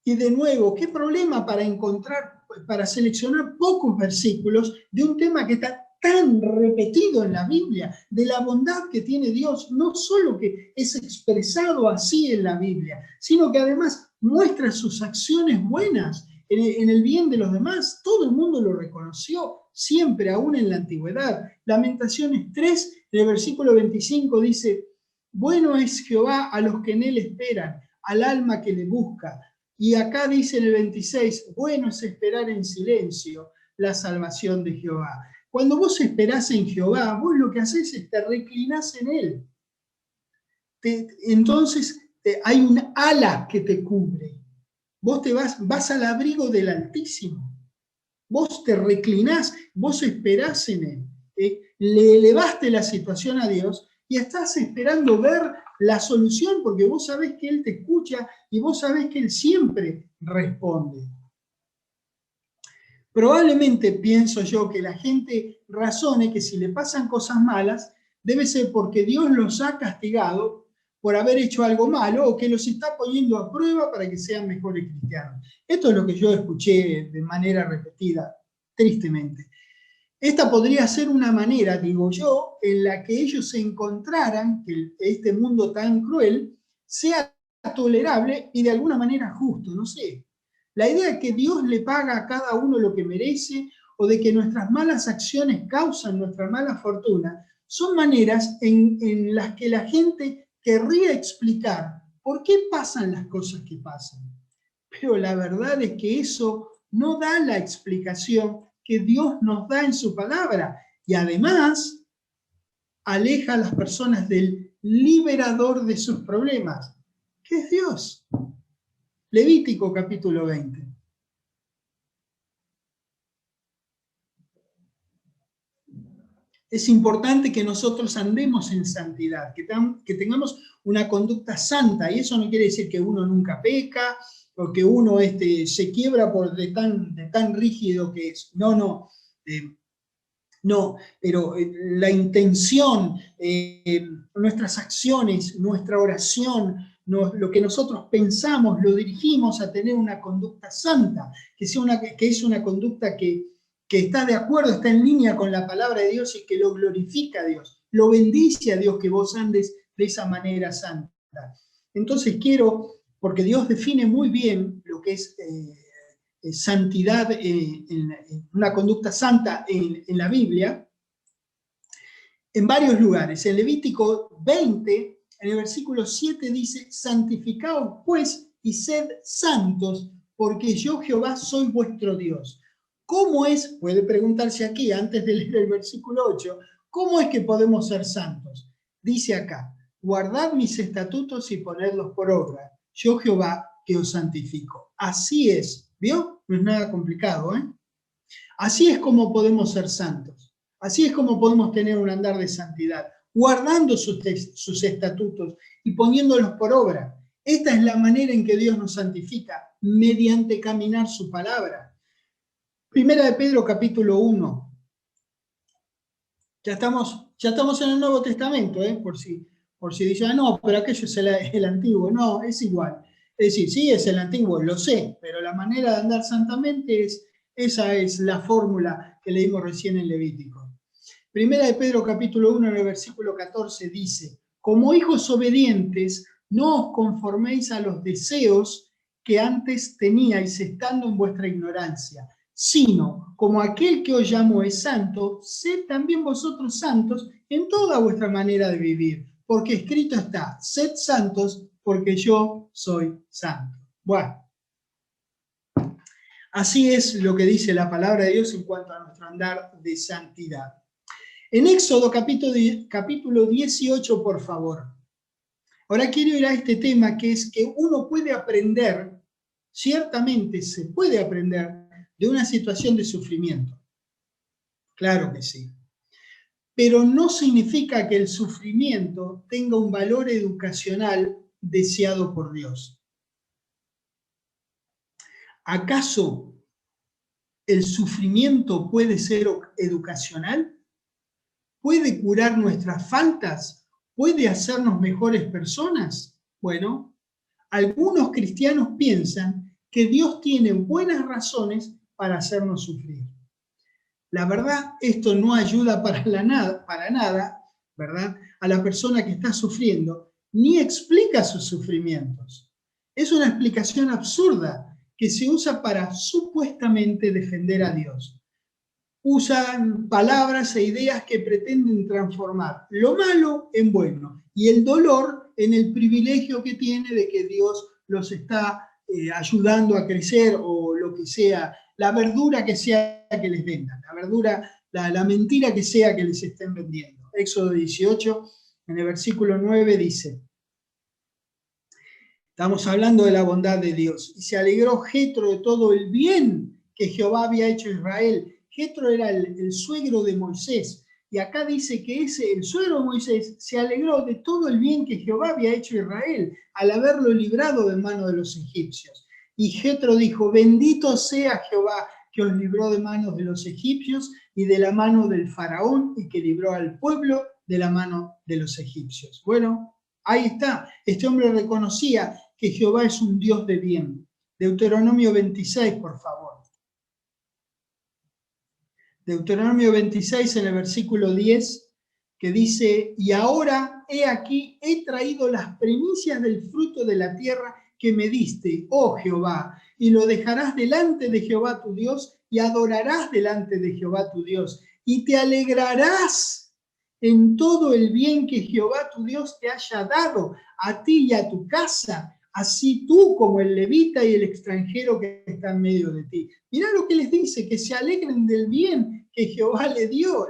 Y de nuevo, ¿qué problema para seleccionar pocos versículos de un tema que está tan repetido en la Biblia, de la bondad que tiene Dios, no solo que es expresado así en la Biblia, sino que además muestra sus acciones buenas en el bien de los demás? Todo el mundo lo reconoció siempre, aún en la antigüedad. Lamentaciones 3, en el versículo 25 dice: bueno es Jehová a los que en él esperan, al alma que le busca. Y acá dice en el 26, bueno es esperar en silencio la salvación de Jehová. Cuando vos esperás en Jehová, vos lo que haces es te reclinás en él. Entonces hay un ala que te cubre. Vos vas al abrigo del Altísimo. Vos te reclinás, vos esperás en él. Le elevaste la situación a Dios y estás esperando ver la solución, porque vos sabés que Él te escucha y vos sabés que Él siempre responde. Probablemente pienso yo que la gente razone que si le pasan cosas malas, debe ser porque Dios los ha castigado por haber hecho algo malo o que los está poniendo a prueba para que sean mejores cristianos. Esto es lo que yo escuché de manera repetida, tristemente. Esta podría ser una manera, digo yo, en la que ellos se encontraran que este mundo tan cruel sea tolerable y de alguna manera justo, no sé. La idea de que Dios le paga a cada uno lo que merece o de que nuestras malas acciones causan nuestra mala fortuna son maneras en las que la gente querría explicar por qué pasan las cosas que pasan. Pero la verdad es que eso no da la explicación que Dios nos da en su palabra, y además aleja a las personas del liberador de sus problemas, que es Dios. Levítico capítulo 20. Es importante que nosotros andemos en santidad, que tengamos una conducta santa, y eso no quiere decir que uno nunca peca, o que uno se quiebra de tan rígido que es. No, no, pero la intención, nuestras acciones, nuestra oración, lo que nosotros pensamos, lo dirigimos a tener una conducta santa, que es una conducta que está de acuerdo, está en línea con la palabra de Dios y que lo glorifica a Dios, lo bendice a Dios que vos andes de esa manera santa. Entonces porque Dios define muy bien lo que es santidad, una conducta santa en la Biblia, en varios lugares. En Levítico 20, en el versículo 7 dice: santificaos pues y sed santos, porque yo Jehová soy vuestro Dios. ¿Cómo es? Puede preguntarse aquí, antes de leer el versículo 8, ¿cómo es que podemos ser santos? Dice acá: guardad mis estatutos y ponedlos por obra. Yo Jehová que os santifico. Así es. ¿Vio? No es nada complicado, ¿eh? Así es como podemos ser santos. Así es como podemos tener un andar de santidad, guardando sus estatutos y poniéndolos por obra. Esta es la manera en que Dios nos santifica, mediante caminar su palabra. Primera de Pedro, capítulo 1. Ya estamos en el Nuevo Testamento, por si dicen, no, pero aquello es el antiguo. No, es igual. Es decir, sí, es el antiguo, lo sé, pero la manera de andar santamente esa es la fórmula que leímos recién en Levítico. Primera de Pedro capítulo 1, en el versículo 14 dice: como hijos obedientes, no os conforméis a los deseos que antes teníais estando en vuestra ignorancia, sino como aquel que os llamó es santo, sed también vosotros santos en toda vuestra manera de vivir, porque escrito está: sed santos porque yo soy santo. Bueno, así es lo que dice la palabra de Dios en cuanto a nuestro andar de santidad. En Éxodo capítulo 18, por favor. Ahora quiero ir a este tema, que es que uno puede aprender Ciertamente se puede aprender de una situación de sufrimiento. Claro que sí. Pero no significa que el sufrimiento tenga un valor educacional deseado por Dios. ¿Acaso el sufrimiento puede ser educacional? ¿Puede curar nuestras faltas? ¿Puede hacernos mejores personas? Bueno, algunos cristianos piensan que Dios tiene buenas razones para hacernos sufrir. La verdad, esto no ayuda para nada, ¿verdad?, a la persona que está sufriendo, ni explica sus sufrimientos. Es una explicación absurda que se usa para supuestamente defender a Dios. Usan palabras e ideas que pretenden transformar lo malo en bueno y el dolor en el privilegio que tiene de que Dios los está ayudando a crecer, o lo que sea, la verdura que sea que les vendan, la verdura, la mentira que sea que les estén vendiendo. Éxodo 18, en el versículo 9 dice, estamos hablando de la bondad de Dios, y se alegró Jetro de todo el bien que Jehová había hecho a Israel. Jetro era el suegro de Moisés, y acá dice que el suegro de Moisés se alegró de todo el bien que Jehová había hecho a Israel al haberlo librado de mano de los egipcios. Y Jetro dijo, bendito sea Jehová que os libró de manos de los egipcios y de la mano del faraón, y que libró al pueblo de la mano de los egipcios. Bueno, ahí está. Este hombre reconocía que Jehová es un Dios de bien. Deuteronomio 26, por favor. Deuteronomio 26, en el versículo 10, que dice, y ahora, he aquí, he traído las primicias del fruto de la tierra que me diste, oh Jehová, y lo dejarás delante de Jehová tu Dios, y adorarás delante de Jehová tu Dios, y te alegrarás en todo el bien que Jehová tu Dios te haya dado a ti y a tu casa, así tú como el levita y el extranjero que está en medio de ti. Mirá lo que les dice, que se alegren del bien que Jehová les dio.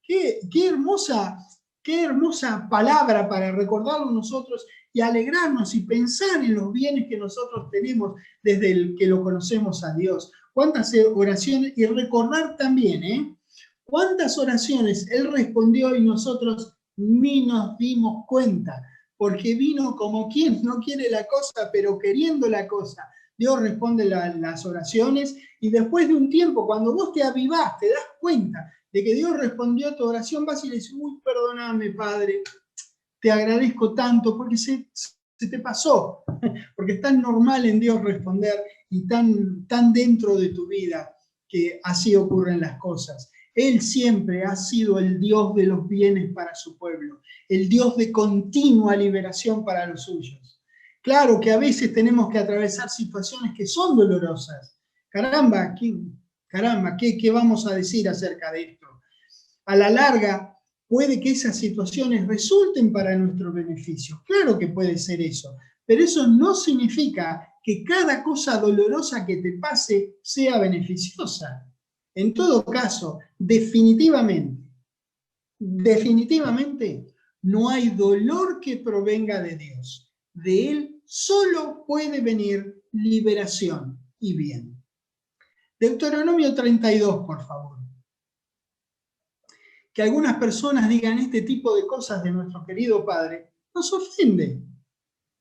Qué hermosa palabra para recordarlo nosotros y alegrarnos y pensar en los bienes que nosotros tenemos desde el que lo conocemos a Dios. Cuántas oraciones, y recordar también, cuántas oraciones Él respondió y nosotros ni nos dimos cuenta, porque vino como quien no quiere la cosa, pero queriendo la cosa. Dios responde las oraciones, y después de un tiempo, cuando vos te avivás, te das cuenta de que Dios respondió a tu oración, vas y le dices, uy, perdóname, Padre, te agradezco tanto, porque se te pasó, porque es tan normal en Dios responder y tan dentro de tu vida que así ocurren las cosas. Él siempre ha sido el Dios de los bienes para su pueblo, el Dios de continua liberación para los suyos. Claro que a veces tenemos que atravesar situaciones que son dolorosas. Caramba, ¿qué vamos a decir acerca de esto? A la larga, puede que esas situaciones resulten para nuestro beneficio. Claro que puede ser eso, pero eso no significa que cada cosa dolorosa que te pase sea beneficiosa. En todo caso, definitivamente, no hay dolor que provenga de Dios. De Él solo puede venir liberación y bien. Deuteronomio 32, por favor. Que algunas personas digan este tipo de cosas de nuestro querido Padre nos ofende.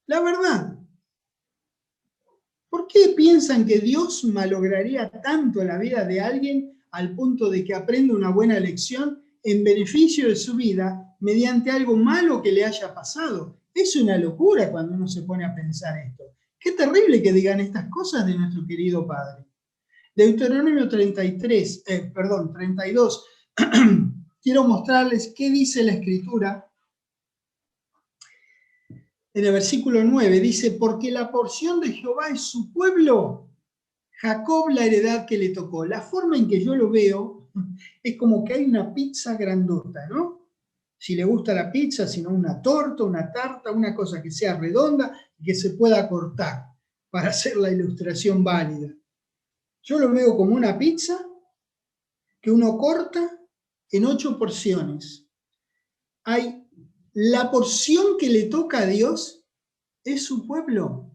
La verdad. ¿Por qué piensan que Dios malograría tanto la vida de alguien al punto de que aprenda una buena lección en beneficio de su vida mediante algo malo que le haya pasado? Es una locura cuando uno se pone a pensar esto. Qué terrible que digan estas cosas de nuestro querido Padre. Deuteronomio 32. Quiero mostrarles qué dice la Escritura. En el versículo 9 dice, porque la porción de Jehová es su pueblo, Jacob la heredad que le tocó. La forma en que yo lo veo es como que hay una pizza grandota, ¿no? Si le gusta la pizza, sino una torta, una tarta, una cosa que sea redonda y que se pueda cortar para hacer la ilustración válida. Yo lo veo como una pizza que uno corta en 8 porciones. Hay la porción que le toca a Dios, es su pueblo.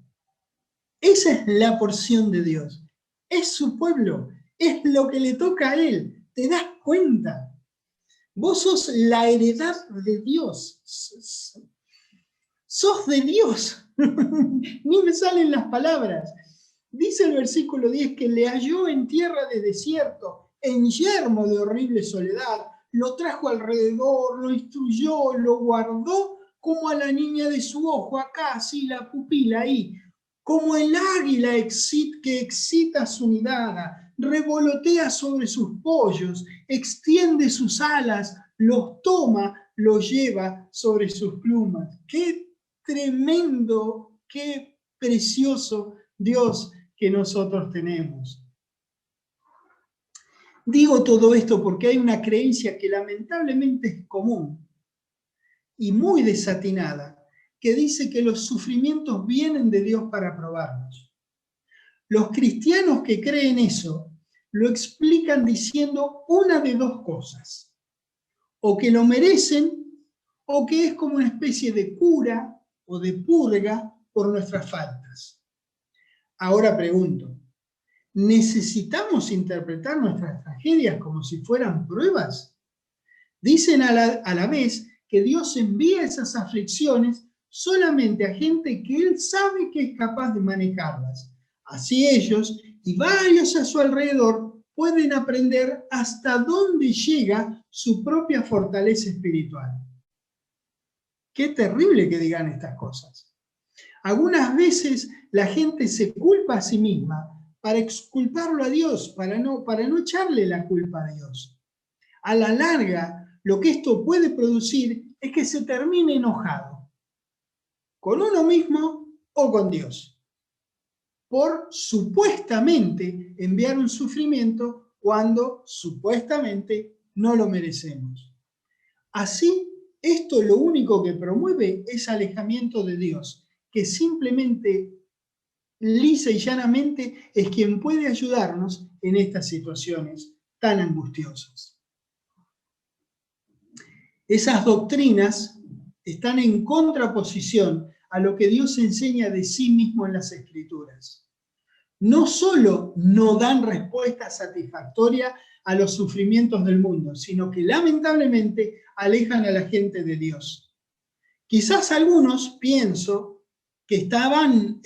Esa es la porción de Dios. Es su pueblo, es lo que le toca a Él. ¿Te das cuenta? Vos sos la heredad de Dios. Sos de Dios. Ni me salen las palabras. Dice el versículo 10 que le halló en tierra de desierto, en yermo de horrible soledad. Lo trajo alrededor, lo instruyó, lo guardó como a la niña de su ojo, acá, así la pupila ahí. Como el águila que excita su nidada, revolotea sobre sus pollos, extiende sus alas, los toma, los lleva sobre sus plumas. ¡Qué tremendo, qué precioso Dios que nosotros tenemos! Digo todo esto porque hay una creencia que lamentablemente es común y muy desatinada, que dice que los sufrimientos vienen de Dios para probarnos. Los cristianos que creen eso lo explican diciendo una de dos cosas: o que lo merecen, o que es como una especie de cura o de purga por nuestras faltas. Ahora pregunto, ¿necesitamos interpretar nuestras tragedias como si fueran pruebas? Dicen a la vez que Dios envía esas aflicciones solamente a gente que Él sabe que es capaz de manejarlas. Así ellos y varios a su alrededor pueden aprender hasta dónde llega su propia fortaleza espiritual. Qué terrible que digan estas cosas. Algunas veces la gente se culpa a sí misma para exculparlo a Dios, para no echarle la culpa a Dios. A la larga, lo que esto puede producir es que se termine enojado con uno mismo o con Dios por supuestamente enviar un sufrimiento cuando supuestamente no lo merecemos. Así, esto lo único que promueve es alejamiento de Dios, que simplemente, lisa y llanamente, es quien puede ayudarnos en estas situaciones tan angustiosas. Esas doctrinas están en contraposición a lo que Dios enseña de sí mismo en las Escrituras. No solo no dan respuesta satisfactoria a los sufrimientos del mundo, sino que lamentablemente alejan a la gente de Dios. Quizás algunos, pienso, que estaban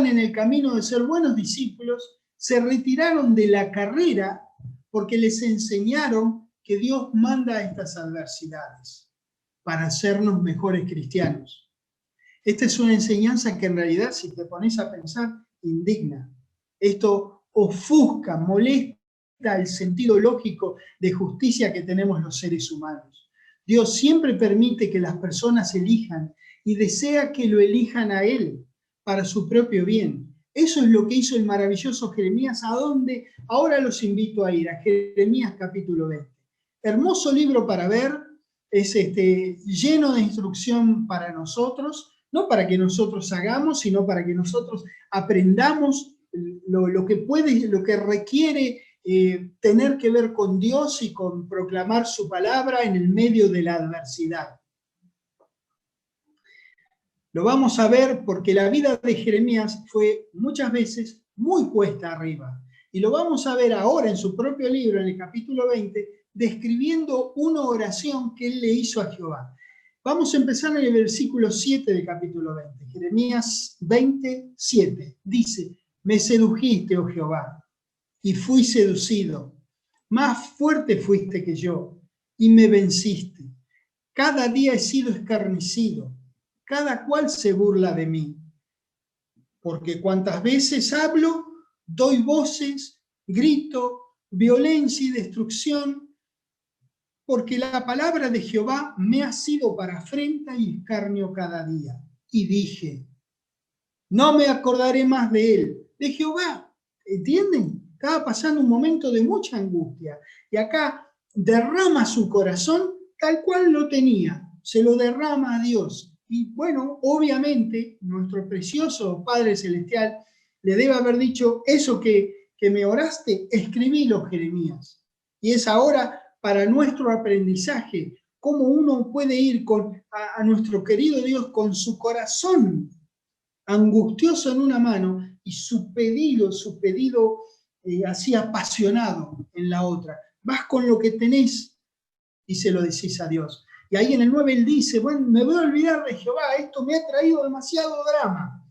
en el camino de ser buenos discípulos, se retiraron de la carrera porque les enseñaron que Dios manda estas adversidades para hacernos mejores cristianos. Esta es una enseñanza que en realidad, si te pones a pensar, indigna. Esto ofusca, molesta el sentido lógico de justicia que tenemos los seres humanos. Dios siempre permite que las personas elijan y desea que lo elijan a Él para su propio bien. Eso es lo que hizo el maravilloso Jeremías, a donde ahora los invito a ir, a Jeremías capítulo 20. Hermoso libro para ver, es lleno de instrucción para nosotros, no para que nosotros hagamos, sino para que nosotros aprendamos lo que requiere tener que ver con Dios y con proclamar su palabra en el medio de la adversidad. Lo vamos a ver porque la vida de Jeremías fue muchas veces muy cuesta arriba. Y lo vamos a ver ahora en su propio libro, en el capítulo 20, describiendo una oración que él le hizo a Jehová. Vamos a empezar en el versículo 7 del capítulo 20. Jeremías 20, 7. Dice: me sedujiste, oh Jehová, y fui seducido. Más fuerte fuiste que yo, y me venciste. Cada día he sido escarnecido. Cada cual se burla de mí. Porque cuantas veces hablo, doy voces, grito, violencia y destrucción, porque la palabra de Jehová me ha sido para afrenta y escarnio cada día. Y dije: no me acordaré más de él, de Jehová. ¿Entienden? Estaba pasando un momento de mucha angustia. Y acá derrama su corazón tal cual lo tenía. Se lo derrama a Dios. Y bueno, obviamente, nuestro precioso Padre Celestial le debe haber dicho: eso que me oraste, escribilo, Jeremías. Y es ahora para nuestro aprendizaje, cómo uno puede ir a nuestro querido Dios con su corazón angustioso en una mano, y su pedido así apasionado en la otra. Vas con lo que tenés y se lo decís a Dios. Y ahí en el 9 él dice, bueno, me voy a olvidar de Jehová, esto me ha traído demasiado drama.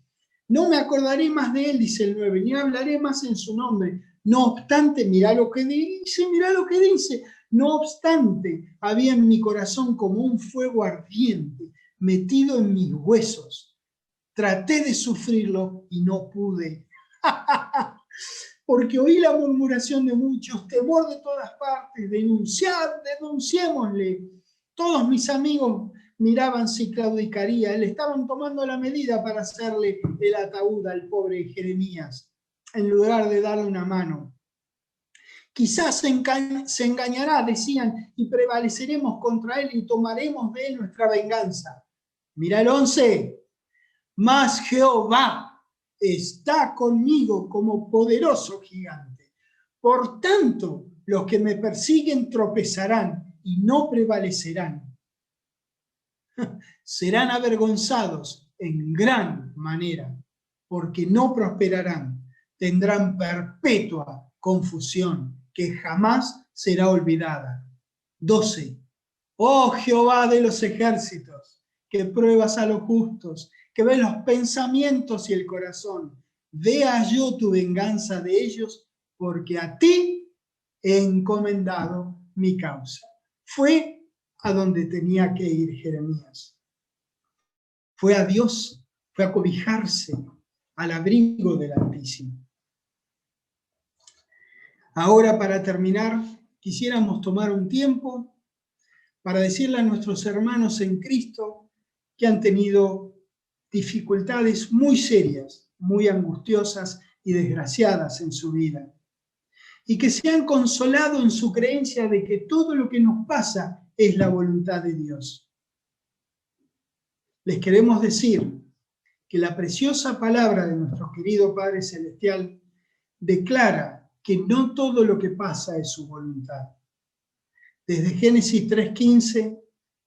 No me acordaré más de él, dice el 9, ni hablaré más en su nombre. No obstante, mirá lo que dice. No obstante, había en mi corazón como un fuego ardiente, metido en mis huesos. Traté de sufrirlo y no pude. Porque oí la murmuración de muchos, temor de todas partes, denunciémosle. Todos mis amigos miraban si claudicaría, le estaban tomando la medida para hacerle el ataúd al pobre Jeremías, en lugar de darle una mano. Quizás se engañará, decían, y prevaleceremos contra él y tomaremos de él nuestra venganza. Mira el 11. Mas Jehová está conmigo como poderoso gigante. Por tanto, los que me persiguen tropezarán y no prevalecerán. Serán avergonzados en gran manera, porque no prosperarán. Tendrán perpetua confusión que jamás será olvidada. 12. Oh Jehová de los ejércitos, que pruebas a los justos, que ves los pensamientos y el corazón. Vea yo tu venganza de ellos, porque a ti he encomendado mi causa. Fue a donde tenía que ir Jeremías. Fue a Dios, fue a cobijarse al abrigo del Altísimo. Ahora, para terminar, quisiéramos tomar un tiempo para decirle a nuestros hermanos en Cristo que han tenido dificultades muy serias, muy angustiosas y desgraciadas en su vida, y que se han consolado en su creencia de que todo lo que nos pasa es la voluntad de Dios. Les queremos decir que la preciosa palabra de nuestro querido Padre Celestial declara que no todo lo que pasa es su voluntad. Desde Génesis 3:15,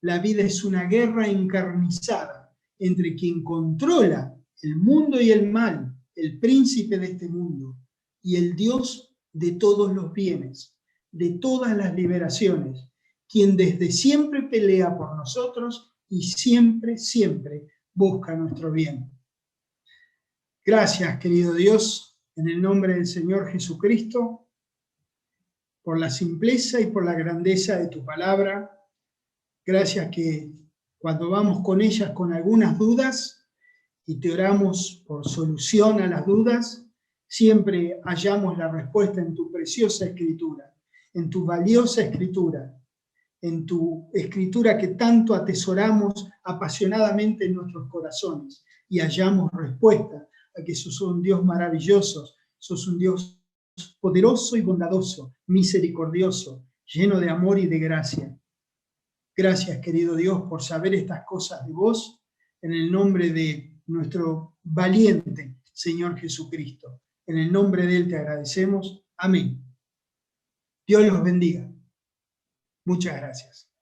la vida es una guerra encarnizada entre quien controla el mundo y el mal, el príncipe de este mundo, y el Dios de todos los bienes, de todas las liberaciones, quien desde siempre pelea por nosotros y siempre, siempre busca nuestro bien. Gracias, querido Dios, en el nombre del Señor Jesucristo, por la simpleza y por la grandeza de tu palabra. Gracias que cuando vamos con ellas con algunas dudas y te oramos por solución a las dudas, siempre hallamos la respuesta en tu preciosa escritura, en tu valiosa escritura, en tu escritura que tanto atesoramos apasionadamente en nuestros corazones y hallamos respuesta a que sos un Dios maravilloso, sos un Dios poderoso y bondadoso, misericordioso, lleno de amor y de gracia. Gracias, querido Dios, por saber estas cosas de vos, en el nombre de nuestro valiente Señor Jesucristo. En el nombre de Él te agradecemos. Amén. Dios los bendiga. Muchas gracias.